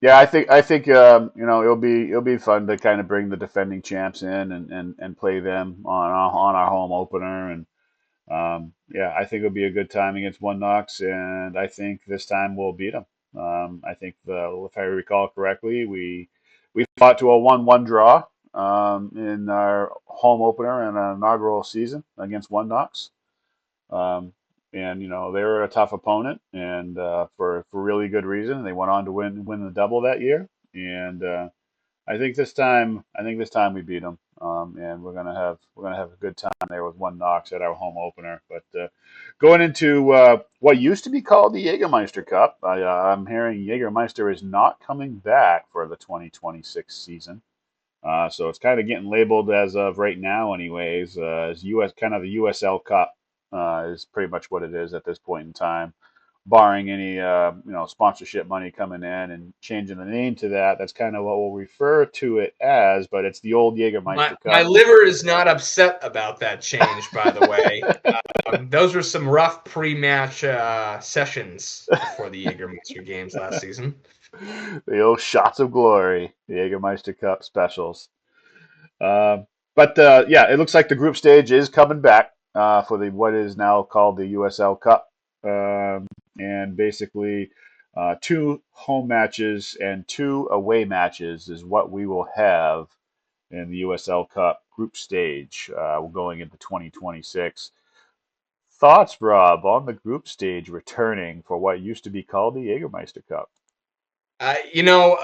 [SPEAKER 1] yeah, I think it'll be fun to kind of bring the defending champs in and play them on our home opener, and yeah, I think it'll be a good time against One Knox, and I think this time we'll beat them. I think if I recall correctly, we fought to a 1-1 draw in our home opener in our inaugural season against One Knox. Um, and they were a tough opponent, and for really good reason. They went on to win the double that year, and I think this time we beat them, and we're gonna have a good time there with One Knox at our home opener. But going into what used to be called the Jägermeister Cup, I'm hearing Jägermeister is not coming back for the 2026 season. So it's kind of getting labeled as of right now, anyways, as US kind of the USL Cup is pretty much what it is at this point in time, barring any sponsorship money coming in and changing the name to that. That's kind of what we'll refer to it as, but it's the old
[SPEAKER 2] My
[SPEAKER 1] Jägermeister
[SPEAKER 2] my
[SPEAKER 1] Cup.
[SPEAKER 2] liver is not upset about that change, by the way. Those were some rough pre-match sessions before the Jägermeister games last season.
[SPEAKER 1] The old shots of glory, the Jägermeister Cup specials. But yeah, it looks like the group stage is coming back for the what is now called the USL Cup, and basically two home matches and two away matches is what we will have in the USL Cup group stage going into 2026. Thoughts, Rob, on the group stage returning for what used to be called the Jägermeister Cup?
[SPEAKER 2] I don't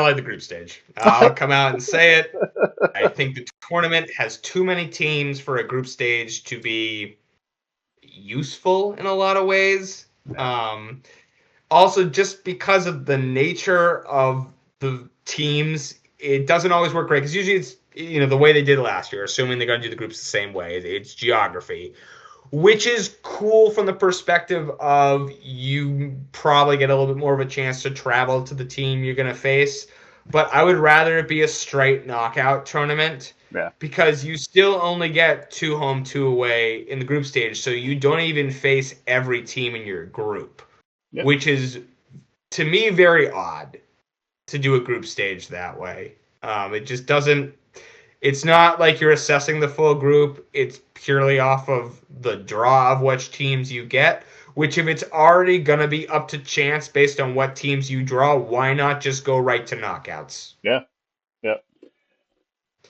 [SPEAKER 2] like the group stage. I'll come out and say it. I think the tournament has too many teams for a group stage to be useful in a lot of ways.
[SPEAKER 1] Yeah.
[SPEAKER 2] Also, just because of the nature of the teams, it doesn't always work great. Because usually it's the way they did last year, assuming they're going to do the groups the same way. It's geography, which is cool from the perspective of you probably get a little bit more of a chance to travel to the team you're going to face. But I would rather it be a straight knockout tournament
[SPEAKER 1] Yeah.
[SPEAKER 2] because you still only get 2 home, 2 away in the group stage. So you don't even face every team in your group,
[SPEAKER 1] Yeah.
[SPEAKER 2] which is, to me, very odd to do a group stage that way. It just doesn't. It's not like you're assessing the full group. It's purely off of the draw of which teams you get. Which, if it's already gonna be up to chance based on what teams you draw, why not just go right to knockouts?
[SPEAKER 1] Yeah. Yeah.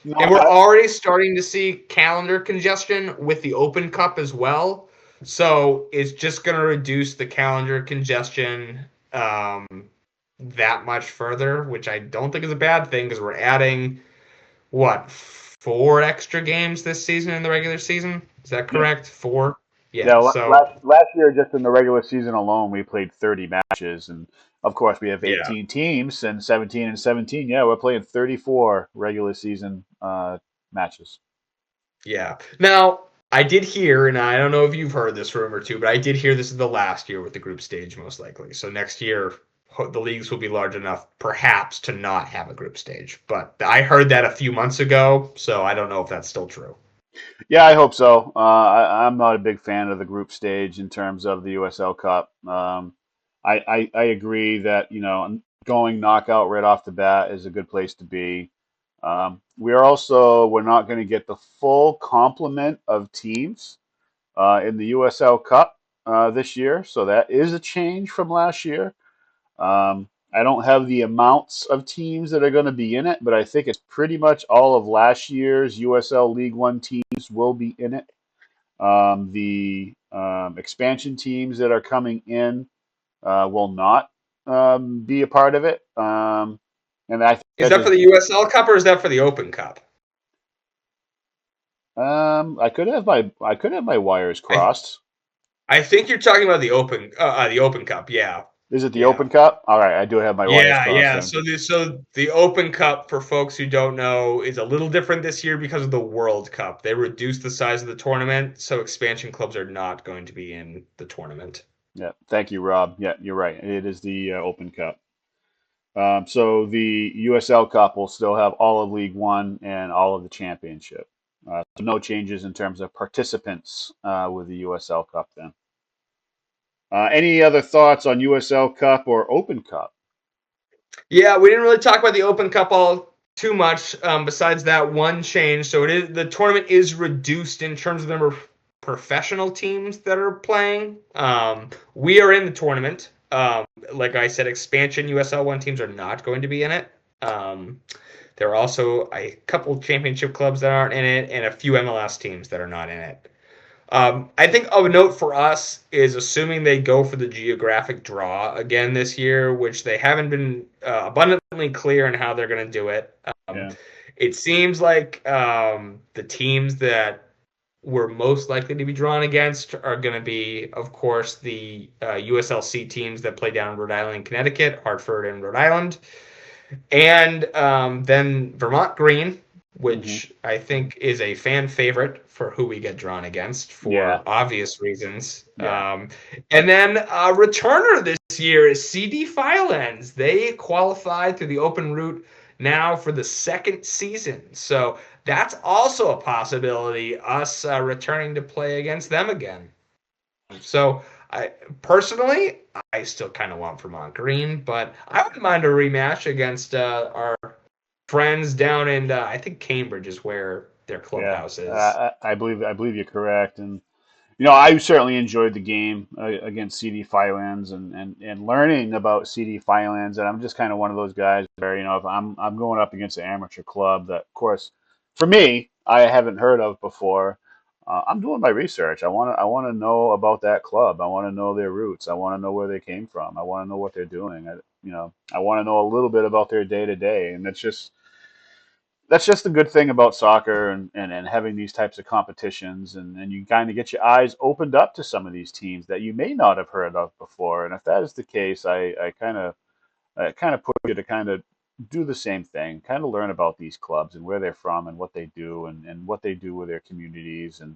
[SPEAKER 1] No,
[SPEAKER 2] And we're already starting to see calendar congestion with the Open Cup as well. So it's just going to reduce the calendar congestion that much further, which I don't think is a bad thing because we're adding, what, 4 extra games this season in the regular season? Is that
[SPEAKER 1] yeah.
[SPEAKER 2] correct? 4?
[SPEAKER 1] Yeah,
[SPEAKER 2] Yeah, so,
[SPEAKER 1] last year, just in the regular season alone, we played 30 matches, and of course, we have
[SPEAKER 2] yeah.
[SPEAKER 1] 18 teams and 17 and 17. Yeah, we're playing 34 regular season matches.
[SPEAKER 2] Yeah. Now, I did hear, and I don't know if you've heard this rumor too, but I did hear this is the last year with the group stage, most likely. So next year, the leagues will be large enough, perhaps, to not have a group stage. But I heard that a few months ago, so I don't know if that's still true.
[SPEAKER 1] Yeah, I hope so. I'm not a big fan of the group stage in terms of the USL Cup. I agree that going knockout right off the bat is a good place to be. We're not going to get the full complement of teams in the USL Cup this year, so that is a change from last year. I don't have the amounts of teams that are going to be in it, but I think it's pretty much all of last year's USL League One teams will be in it. The expansion teams that are coming in will not be a part of it. And I think
[SPEAKER 2] Is
[SPEAKER 1] that
[SPEAKER 2] that for
[SPEAKER 1] just
[SPEAKER 2] the USL Cup or is that for the Open Cup?
[SPEAKER 1] I could have my wires
[SPEAKER 2] I
[SPEAKER 1] crossed.
[SPEAKER 2] I think you're talking about the Open Cup. Yeah,
[SPEAKER 1] Is it the
[SPEAKER 2] yeah.
[SPEAKER 1] Open Cup? All right, I do have my wires
[SPEAKER 2] Yeah,
[SPEAKER 1] crossed
[SPEAKER 2] yeah.
[SPEAKER 1] then.
[SPEAKER 2] So the Open Cup, for folks who don't know, is a little different this year because of the World Cup. They reduced the size of the tournament, so expansion clubs are not going to be in the tournament.
[SPEAKER 1] Yeah, thank you, Rob. Yeah, you're right. It is the Open Cup. So the USL Cup will still have all of League One and all of the championship. So no changes in terms of participants with the USL Cup then. Any other thoughts on USL Cup or Open Cup?
[SPEAKER 2] Yeah, we didn't really talk about the Open Cup all too much. Besides that one change, so the tournament is reduced in terms of the number of professional teams that are playing. We are in the tournament. Like I said, expansion USL one teams are not going to be in it. There are also a couple championship clubs that aren't in it, and a few MLS teams that are not in it. I think of note for us is assuming they go for the geographic draw again this year, which they haven't been abundantly clear in how they're going to do it. Um,
[SPEAKER 1] Yeah,
[SPEAKER 2] it seems like the teams that we're most likely to be drawn against are going to be, of course, the USLC teams that play down in Rhode Island and Connecticut, Hartford and Rhode Island. And then Vermont Green,
[SPEAKER 1] hmm
[SPEAKER 2] which I think is a fan favorite for who we get drawn against
[SPEAKER 1] yeah,
[SPEAKER 2] for obvious reasons.
[SPEAKER 1] yeah.
[SPEAKER 2] And then returner this year is CD Filens. They qualified through the open route now for the second season. So that's also a possibility, us returning to play against them again. So I personally, I still kind of want Vermont Green, but I wouldn't mind a rematch against our friends down in I think Cambridge is where their
[SPEAKER 1] Yeah,
[SPEAKER 2] clubhouse is.
[SPEAKER 1] I believe you're correct, and I certainly enjoyed the game against CD Filands and learning about CD Filands, and I'm just kind of one of those guys where if I'm going up against an amateur club that, of course, for me, I haven't heard of before. I'm doing my research. I want to know about that club. I want to know their roots. I want to know where they came from. I want to know what they're doing. I want to know a little bit about their day to day, and that's just the good thing about soccer and having these types of competitions and you kind of get your eyes opened up to some of these teams that you may not have heard of before. And if that is the case, I kind of push you to kind of do the same thing, kind of learn about these clubs and where they're from and what they do and what they do with their communities and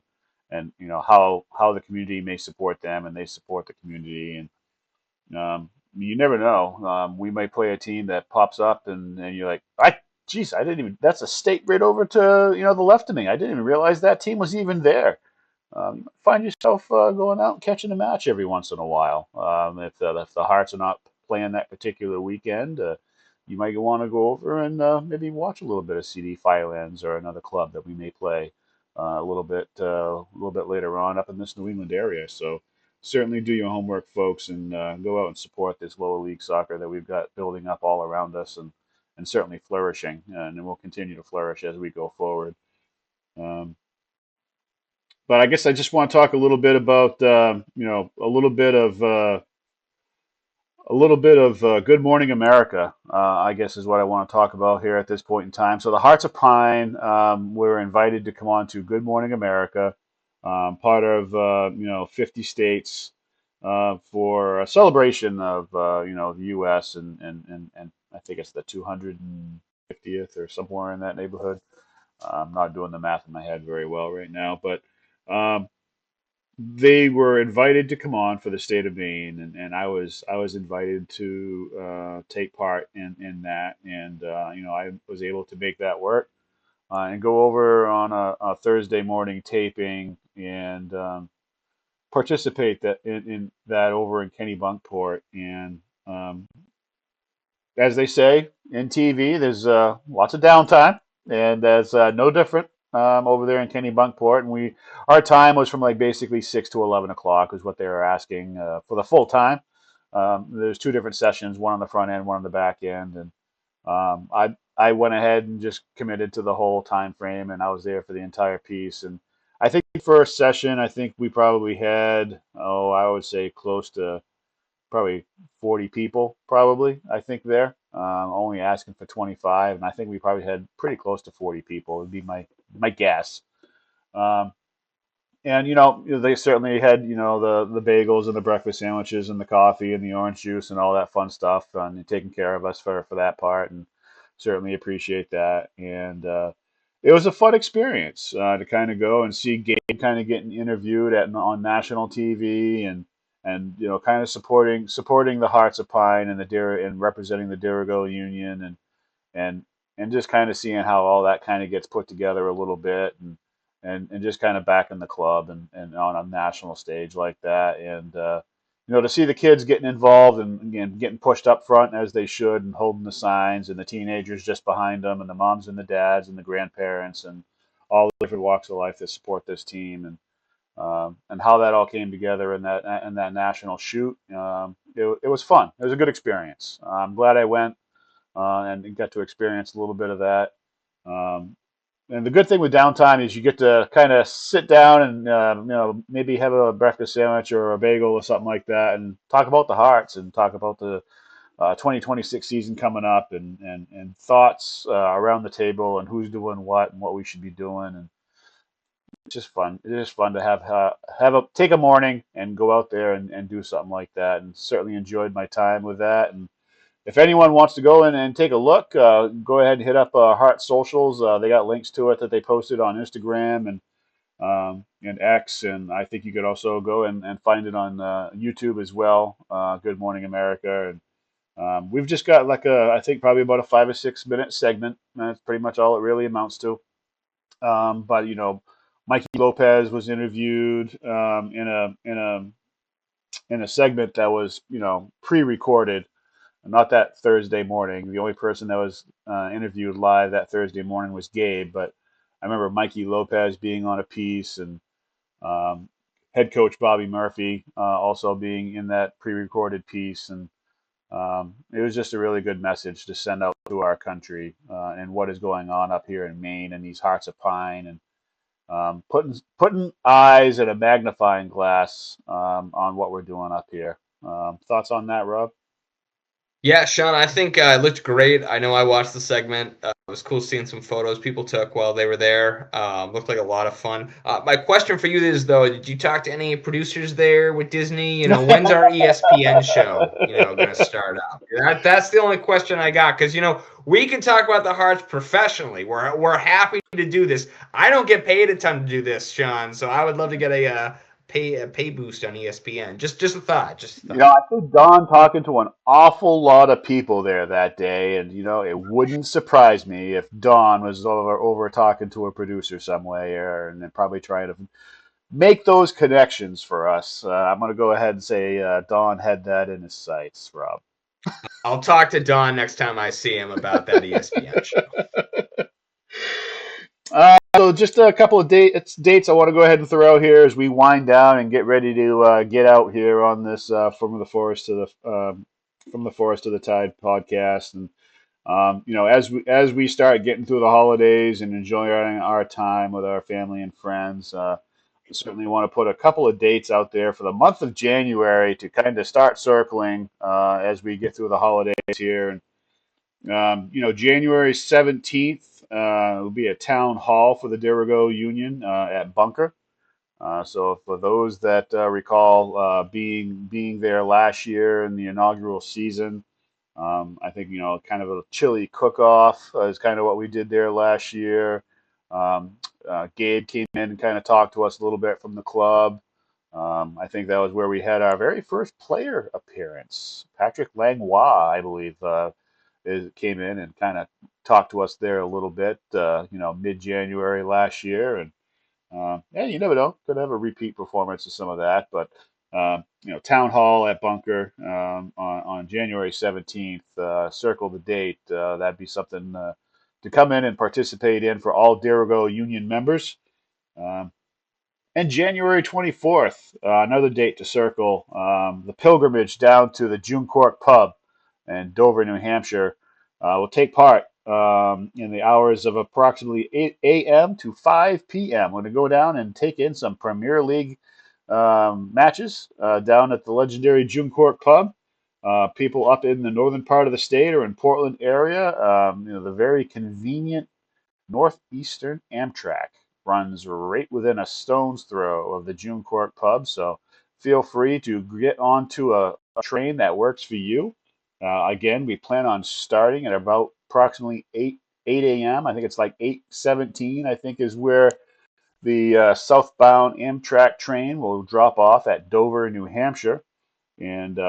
[SPEAKER 1] how the community may support them and they support the community. And you never know. We might play a team that pops up, and you're like, geez, I didn't even. That's a state right over to the left of me. I didn't even realize that team was even there. You might find yourself going out and catching a match every once in a while. If the Hearts are not playing that particular weekend, you might want to go over and maybe watch a little bit of CD Firelands or another club that we may play a little bit later on up in this New England area. So certainly do your homework, folks, and go out and support this lower league soccer that we've got building up all around us and certainly flourishing, and it will continue to flourish as we go forward. Um, but I guess I just want to talk a little bit about a little bit of Good Morning America. I guess is what I want to talk about here at this point in time. So the Hearts of Pine were invited to come on to Good Morning America, part of 50 states for a celebration of the U.S. and I think it's the 250th or somewhere in that neighborhood. I'm not doing the math in my head very well right now, but um, they were invited to come on for the state of Maine, and I was invited to take part in that, and I was able to make that work and go over on a Thursday morning taping and participate in that over in Kennebunkport. And as they say in TV, there's lots of downtime, and that's no different over there in Kennebunkport. And our time was from like basically 6 to 11 o'clock is what they were asking for the full time. There's two different sessions, one on the front end, one on the back end, and I went ahead and just committed to the whole time frame, and I was there for the entire piece. And I think the first session, I think we probably had, I would say close to probably 40 people, probably, I think there, only asking for 25. And I think we probably had pretty close to 40 people, would be my guess. Um, and they certainly had the bagels and the breakfast sandwiches and the coffee and the orange juice and all that fun stuff, and taking care of us for that part, and certainly appreciate that. And it was a fun experience to kind of go and see Gabe kind of getting interviewed on national TV, and kind of supporting the Hearts of Pine and and representing the Dirigo Union, and and just kind of seeing how all that kind of gets put together a little bit, and just kind of back in the club, and on a national stage like that. And to see the kids getting involved, and again getting pushed up front as they should, and holding the signs, and the teenagers just behind them, and the moms and the dads and the grandparents, and all the different walks of life that support this team, and how that all came together in that national shoot. It was fun. It was a good experience. I'm glad I went and got to experience a little bit of that. Um, and the good thing with downtime is you get to kind of sit down and maybe have a breakfast sandwich or a bagel or something like that, and talk about the Hearts, and talk about the 2026 season coming up, and thoughts around the table, and who's doing what and what we should be doing. And it's just fun. It is fun to take a morning and go out there and do something like that. And certainly enjoyed my time with that. And if anyone wants to go in and take a look, go ahead and hit up Heart Socials. They got links to it that they posted on Instagram and X, and I think you could also go and find it on YouTube as well. Good Morning America, and we've just got like I think probably about a 5 or 6 minute segment. That's pretty much all it really amounts to. But Mikey Lopez was interviewed in a segment that was pre-recorded, not that Thursday morning. The only person that was interviewed live that Thursday morning was Gabe, but I remember Mikey Lopez being on a piece, and um, head coach Bobby Murphy also being in that pre-recorded piece, and it was just a really good message to send out to our country, and what is going on up here in Maine and these Hearts of Pine, and putting eyes and a magnifying glass on what we're doing up here. Thoughts on that, Rob?
[SPEAKER 2] Yeah, Shawn, I think it looked great. I know I watched the segment. It was cool seeing some photos people took while they were there. Looked like a lot of fun. My question for you is, though, did you talk to any producers there with Disney? When's our ESPN show, going to start up? That's the only question I got, because, we can talk about the Hearts professionally. We're happy to do this. I don't get paid a ton to do this, Shawn, so I would love to get a pay boost on ESPN. Just a thought. Just a thought.
[SPEAKER 1] I think Don talking to an awful lot of people there that day, and it wouldn't surprise me if Don was over talking to a producer somewhere, and then probably trying to make those connections for us. I'm going to go ahead and say Don had that in his sights, Rob.
[SPEAKER 2] I'll talk to Don next time I see him about that ESPN show.
[SPEAKER 1] So just a couple of dates I want to go ahead and throw out here as we wind down and get ready to get out here on this from the forest to the tide podcast. And as we start getting through the holidays and enjoying our time with our family and friends, certainly want to put a couple of dates out there for the month of January to kind of start circling as we get through the holidays here. And January 17th will be a town hall for the Dirigo Union at Bunker. So for those that recall being there last year in the inaugural season, I think kind of a chili cook-off is kind of what we did there last year. Gabe came in and kind of talked to us a little bit from the club. I think that was where we had our very first player appearance. Patrick Langlois, I believe, came in and kind of talked to us there a little bit, mid-January last year. And Yeah, you never know. Could have a repeat performance of some of that, but Town Hall at Bunker on January 17th. Circle the date. That'd be something to come in and participate in for all Dirigo Union members. Um, and January 24th, another date to circle, the pilgrimage down to the June Court Pub in Dover, New Hampshire, will take part in the hours of approximately 8 a.m. to 5 p.m. We're going to go down and take in some Premier League matches down at the legendary June Court Pub. People up in the northern part of the state or in Portland area, the very convenient Northeastern Amtrak runs right within a stone's throw of the June Court Pub, so feel free to get onto a train that works for you. Again, we plan on starting at about approximately 8 a.m. I think it's like 8:17. I think is where the southbound Amtrak train will drop off at Dover, New Hampshire. And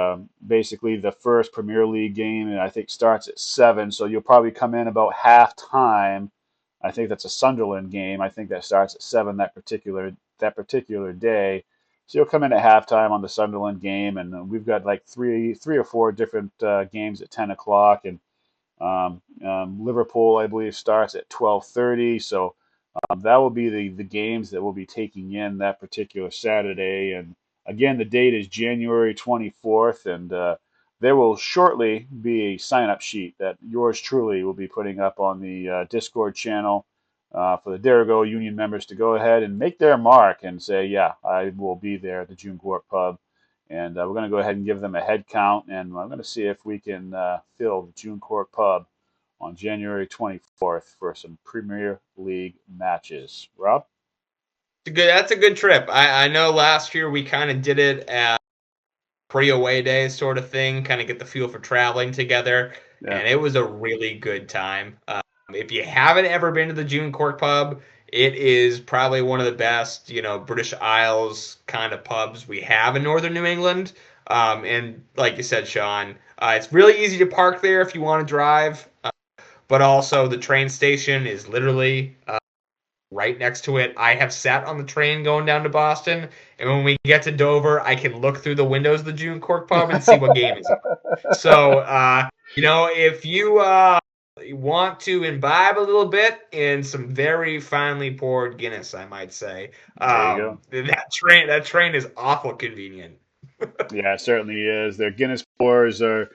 [SPEAKER 1] basically, the first Premier League game, I think, starts at 7. So you'll probably come in about halftime. I think that's a Sunderland game. I think that starts at 7 that particular day. So you'll come in at halftime on the Sunderland game, and we've got like three or four different games at 10 o'clock, and Liverpool, I believe, starts at 12:30. So that will be the games that we'll be taking in that particular Saturday. And again, the date is January 24th, and there will shortly be a sign-up sheet that yours truly will be putting up on the Discord channel for the Dirigo Union members to go ahead and make their mark and say, yeah, I will be there at the June Court Pub. And we're going to go ahead and give them a head count, and I'm going to see if we can fill the June Court Pub on January 24th for some Premier League matches. Rob?
[SPEAKER 2] That's a good trip. I know last year we kind of did it at pre-away day sort of thing, kind of get the feel for traveling together,
[SPEAKER 1] Yeah.
[SPEAKER 2] and it was a really good time. If you haven't ever been to the June Court Pub, it is probably one of the best, British Isles kind of pubs we have in northern New England. And like you said, Shawn, it's really easy to park there if you want to drive, but also the train station is literally right next to it. I have sat on the train going down to Boston, and when we get to Dover, I can look through the windows of the June Court Pub and see what game is on. So, if you want to imbibe a little bit in some very finely poured Guinness, I might say,
[SPEAKER 1] There you go.
[SPEAKER 2] that train is awful convenient.
[SPEAKER 1] Yeah, it certainly is. Their Guinness pours are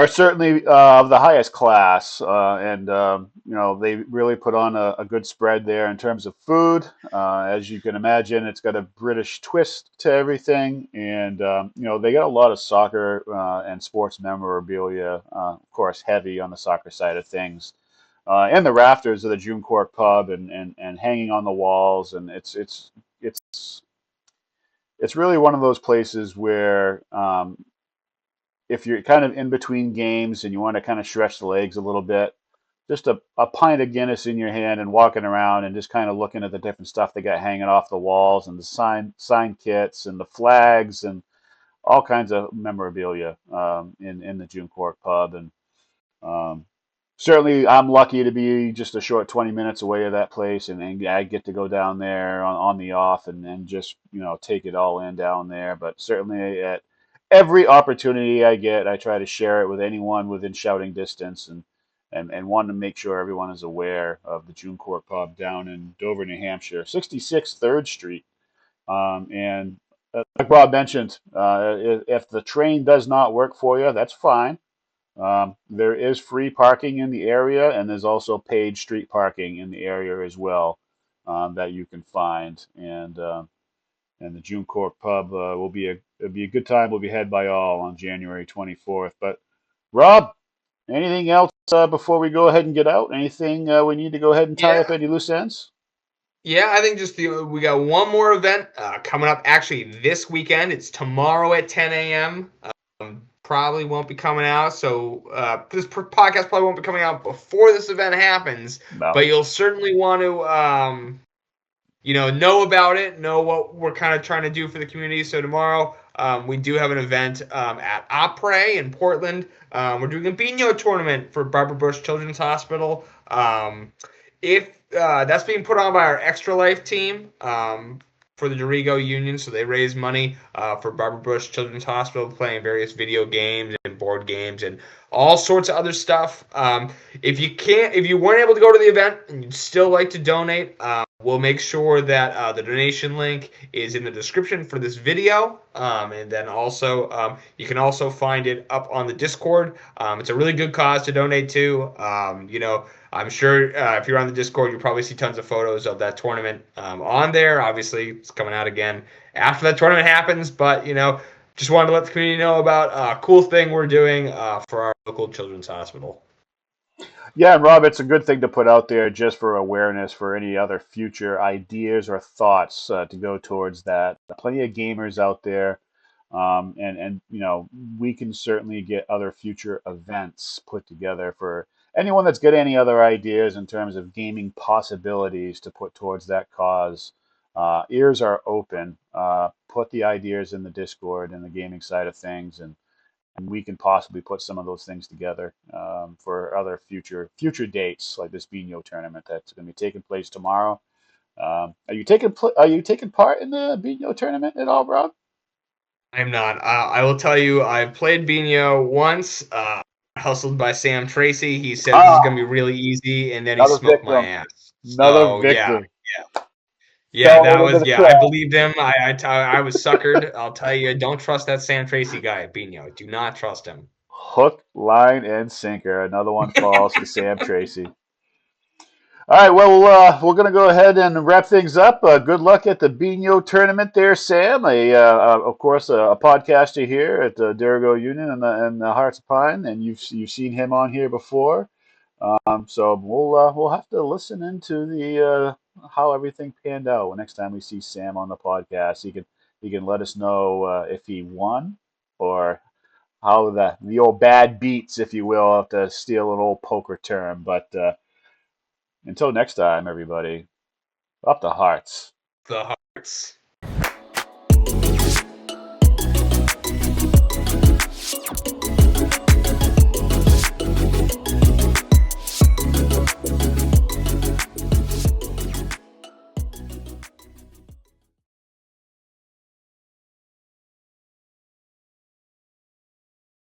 [SPEAKER 1] certainly of the highest class, and they really put on a good spread there in terms of food. As you can imagine, it's got a British twist to everything, and they got a lot of soccer and sports memorabilia, of course, heavy on the soccer side of things. In the rafters of the June Court Pub and hanging on the walls, and it's really one of those places where if you're kind of in between games and you want to kind of stretch the legs a little bit, just a pint of Guinness in your hand and walking around and just kind of looking at the different stuff they got hanging off the walls and the sign kits and the flags and all kinds of memorabilia in the June Court Pub. And um, certainly, I'm lucky to be just a short 20 minutes away of that place, and I get to go down there on the off and just take it all in down there. But certainly, at every opportunity I get, I try to share it with anyone within shouting distance, and want to make sure everyone is aware of the June Court Pub down in Dover, New Hampshire, 66 3rd Street. And like Bob mentioned, if the train does not work for you, that's fine. There is free parking in the area, and there's also paid street parking in the area as well that you can find. And the June Court Pub it'll be a good time. Will be had by all on January 24th. But Rob, anything else before we go ahead and get out? Anything we need to go ahead and tie up
[SPEAKER 2] Yeah,
[SPEAKER 1] any loose ends?
[SPEAKER 2] yeah. I think we got one more event coming up. Actually, this weekend. It's tomorrow at 10 a.m. Probably won't be coming out. So this podcast probably won't be coming out before this event happens.
[SPEAKER 1] No.
[SPEAKER 2] But you'll certainly want to, know about it, know what we're kind of trying to do for the community. So tomorrow we do have an event at Opry in Portland. We're doing a Beano tournament for Barbara Bush Children's Hospital. If that's being put on by our Extra Life team for the Dirigo Union. So they raise money for Barbara Bush Children's Hospital, playing various video games and board games and all sorts of other stuff. If you weren't able to go to the event and you'd still like to donate, we'll make sure that the donation link is in the description for this video, and then also you can also find it up on the Discord. It's a really good cause to donate to. I'm sure if you're on the Discord, you'll probably see tons of photos of that tournament on there. Obviously, it's coming out again after that tournament happens, but just wanted to let the community know about a cool thing we're doing for our local children's hospital.
[SPEAKER 1] Yeah, and Rob, it's a good thing to put out there just for awareness for any other future ideas or thoughts to go towards that. Plenty of gamers out there, and we can certainly get other future events put together for anyone that's got any other ideas in terms of gaming possibilities to put towards that cause. Ears are open. Put the ideas in the Discord and the gaming side of things, and we can possibly put some of those things together for other future dates like this Bino tournament that's going to be taking place tomorrow. Are you taking part in the Bino tournament at all, Rob?
[SPEAKER 2] I'm not. I will tell you, I've played Bino once, hustled by Sam Tracy. He said this is going to be
[SPEAKER 1] Ah,
[SPEAKER 2] really easy, and then he
[SPEAKER 1] another
[SPEAKER 2] smoked my
[SPEAKER 1] victim.
[SPEAKER 2] ass.
[SPEAKER 1] Another
[SPEAKER 2] So, yeah.
[SPEAKER 1] victim.
[SPEAKER 2] Yeah,
[SPEAKER 1] Fell
[SPEAKER 2] that
[SPEAKER 1] into
[SPEAKER 2] was,
[SPEAKER 1] the
[SPEAKER 2] yeah, I
[SPEAKER 1] trap.
[SPEAKER 2] believed him. I was suckered. I'll tell you, don't trust that Sam Tracy guy at Bino. Do not trust him.
[SPEAKER 1] Hook, line, and sinker. Another one falls to Sam Tracy. All right, well, we're going to go ahead and wrap things up. Good luck at the Bino tournament there, Sam. Of course, a podcaster here at Dirigo Union and the Hearts of Pine, and you've seen him on here before. So we'll have to listen into the how everything panned out next time we see Sam on the podcast. He can let us know if he won or how the old bad beats, if you will, have to steal an old poker term. But until next time, everybody, up the hearts.
[SPEAKER 2] The Hearts.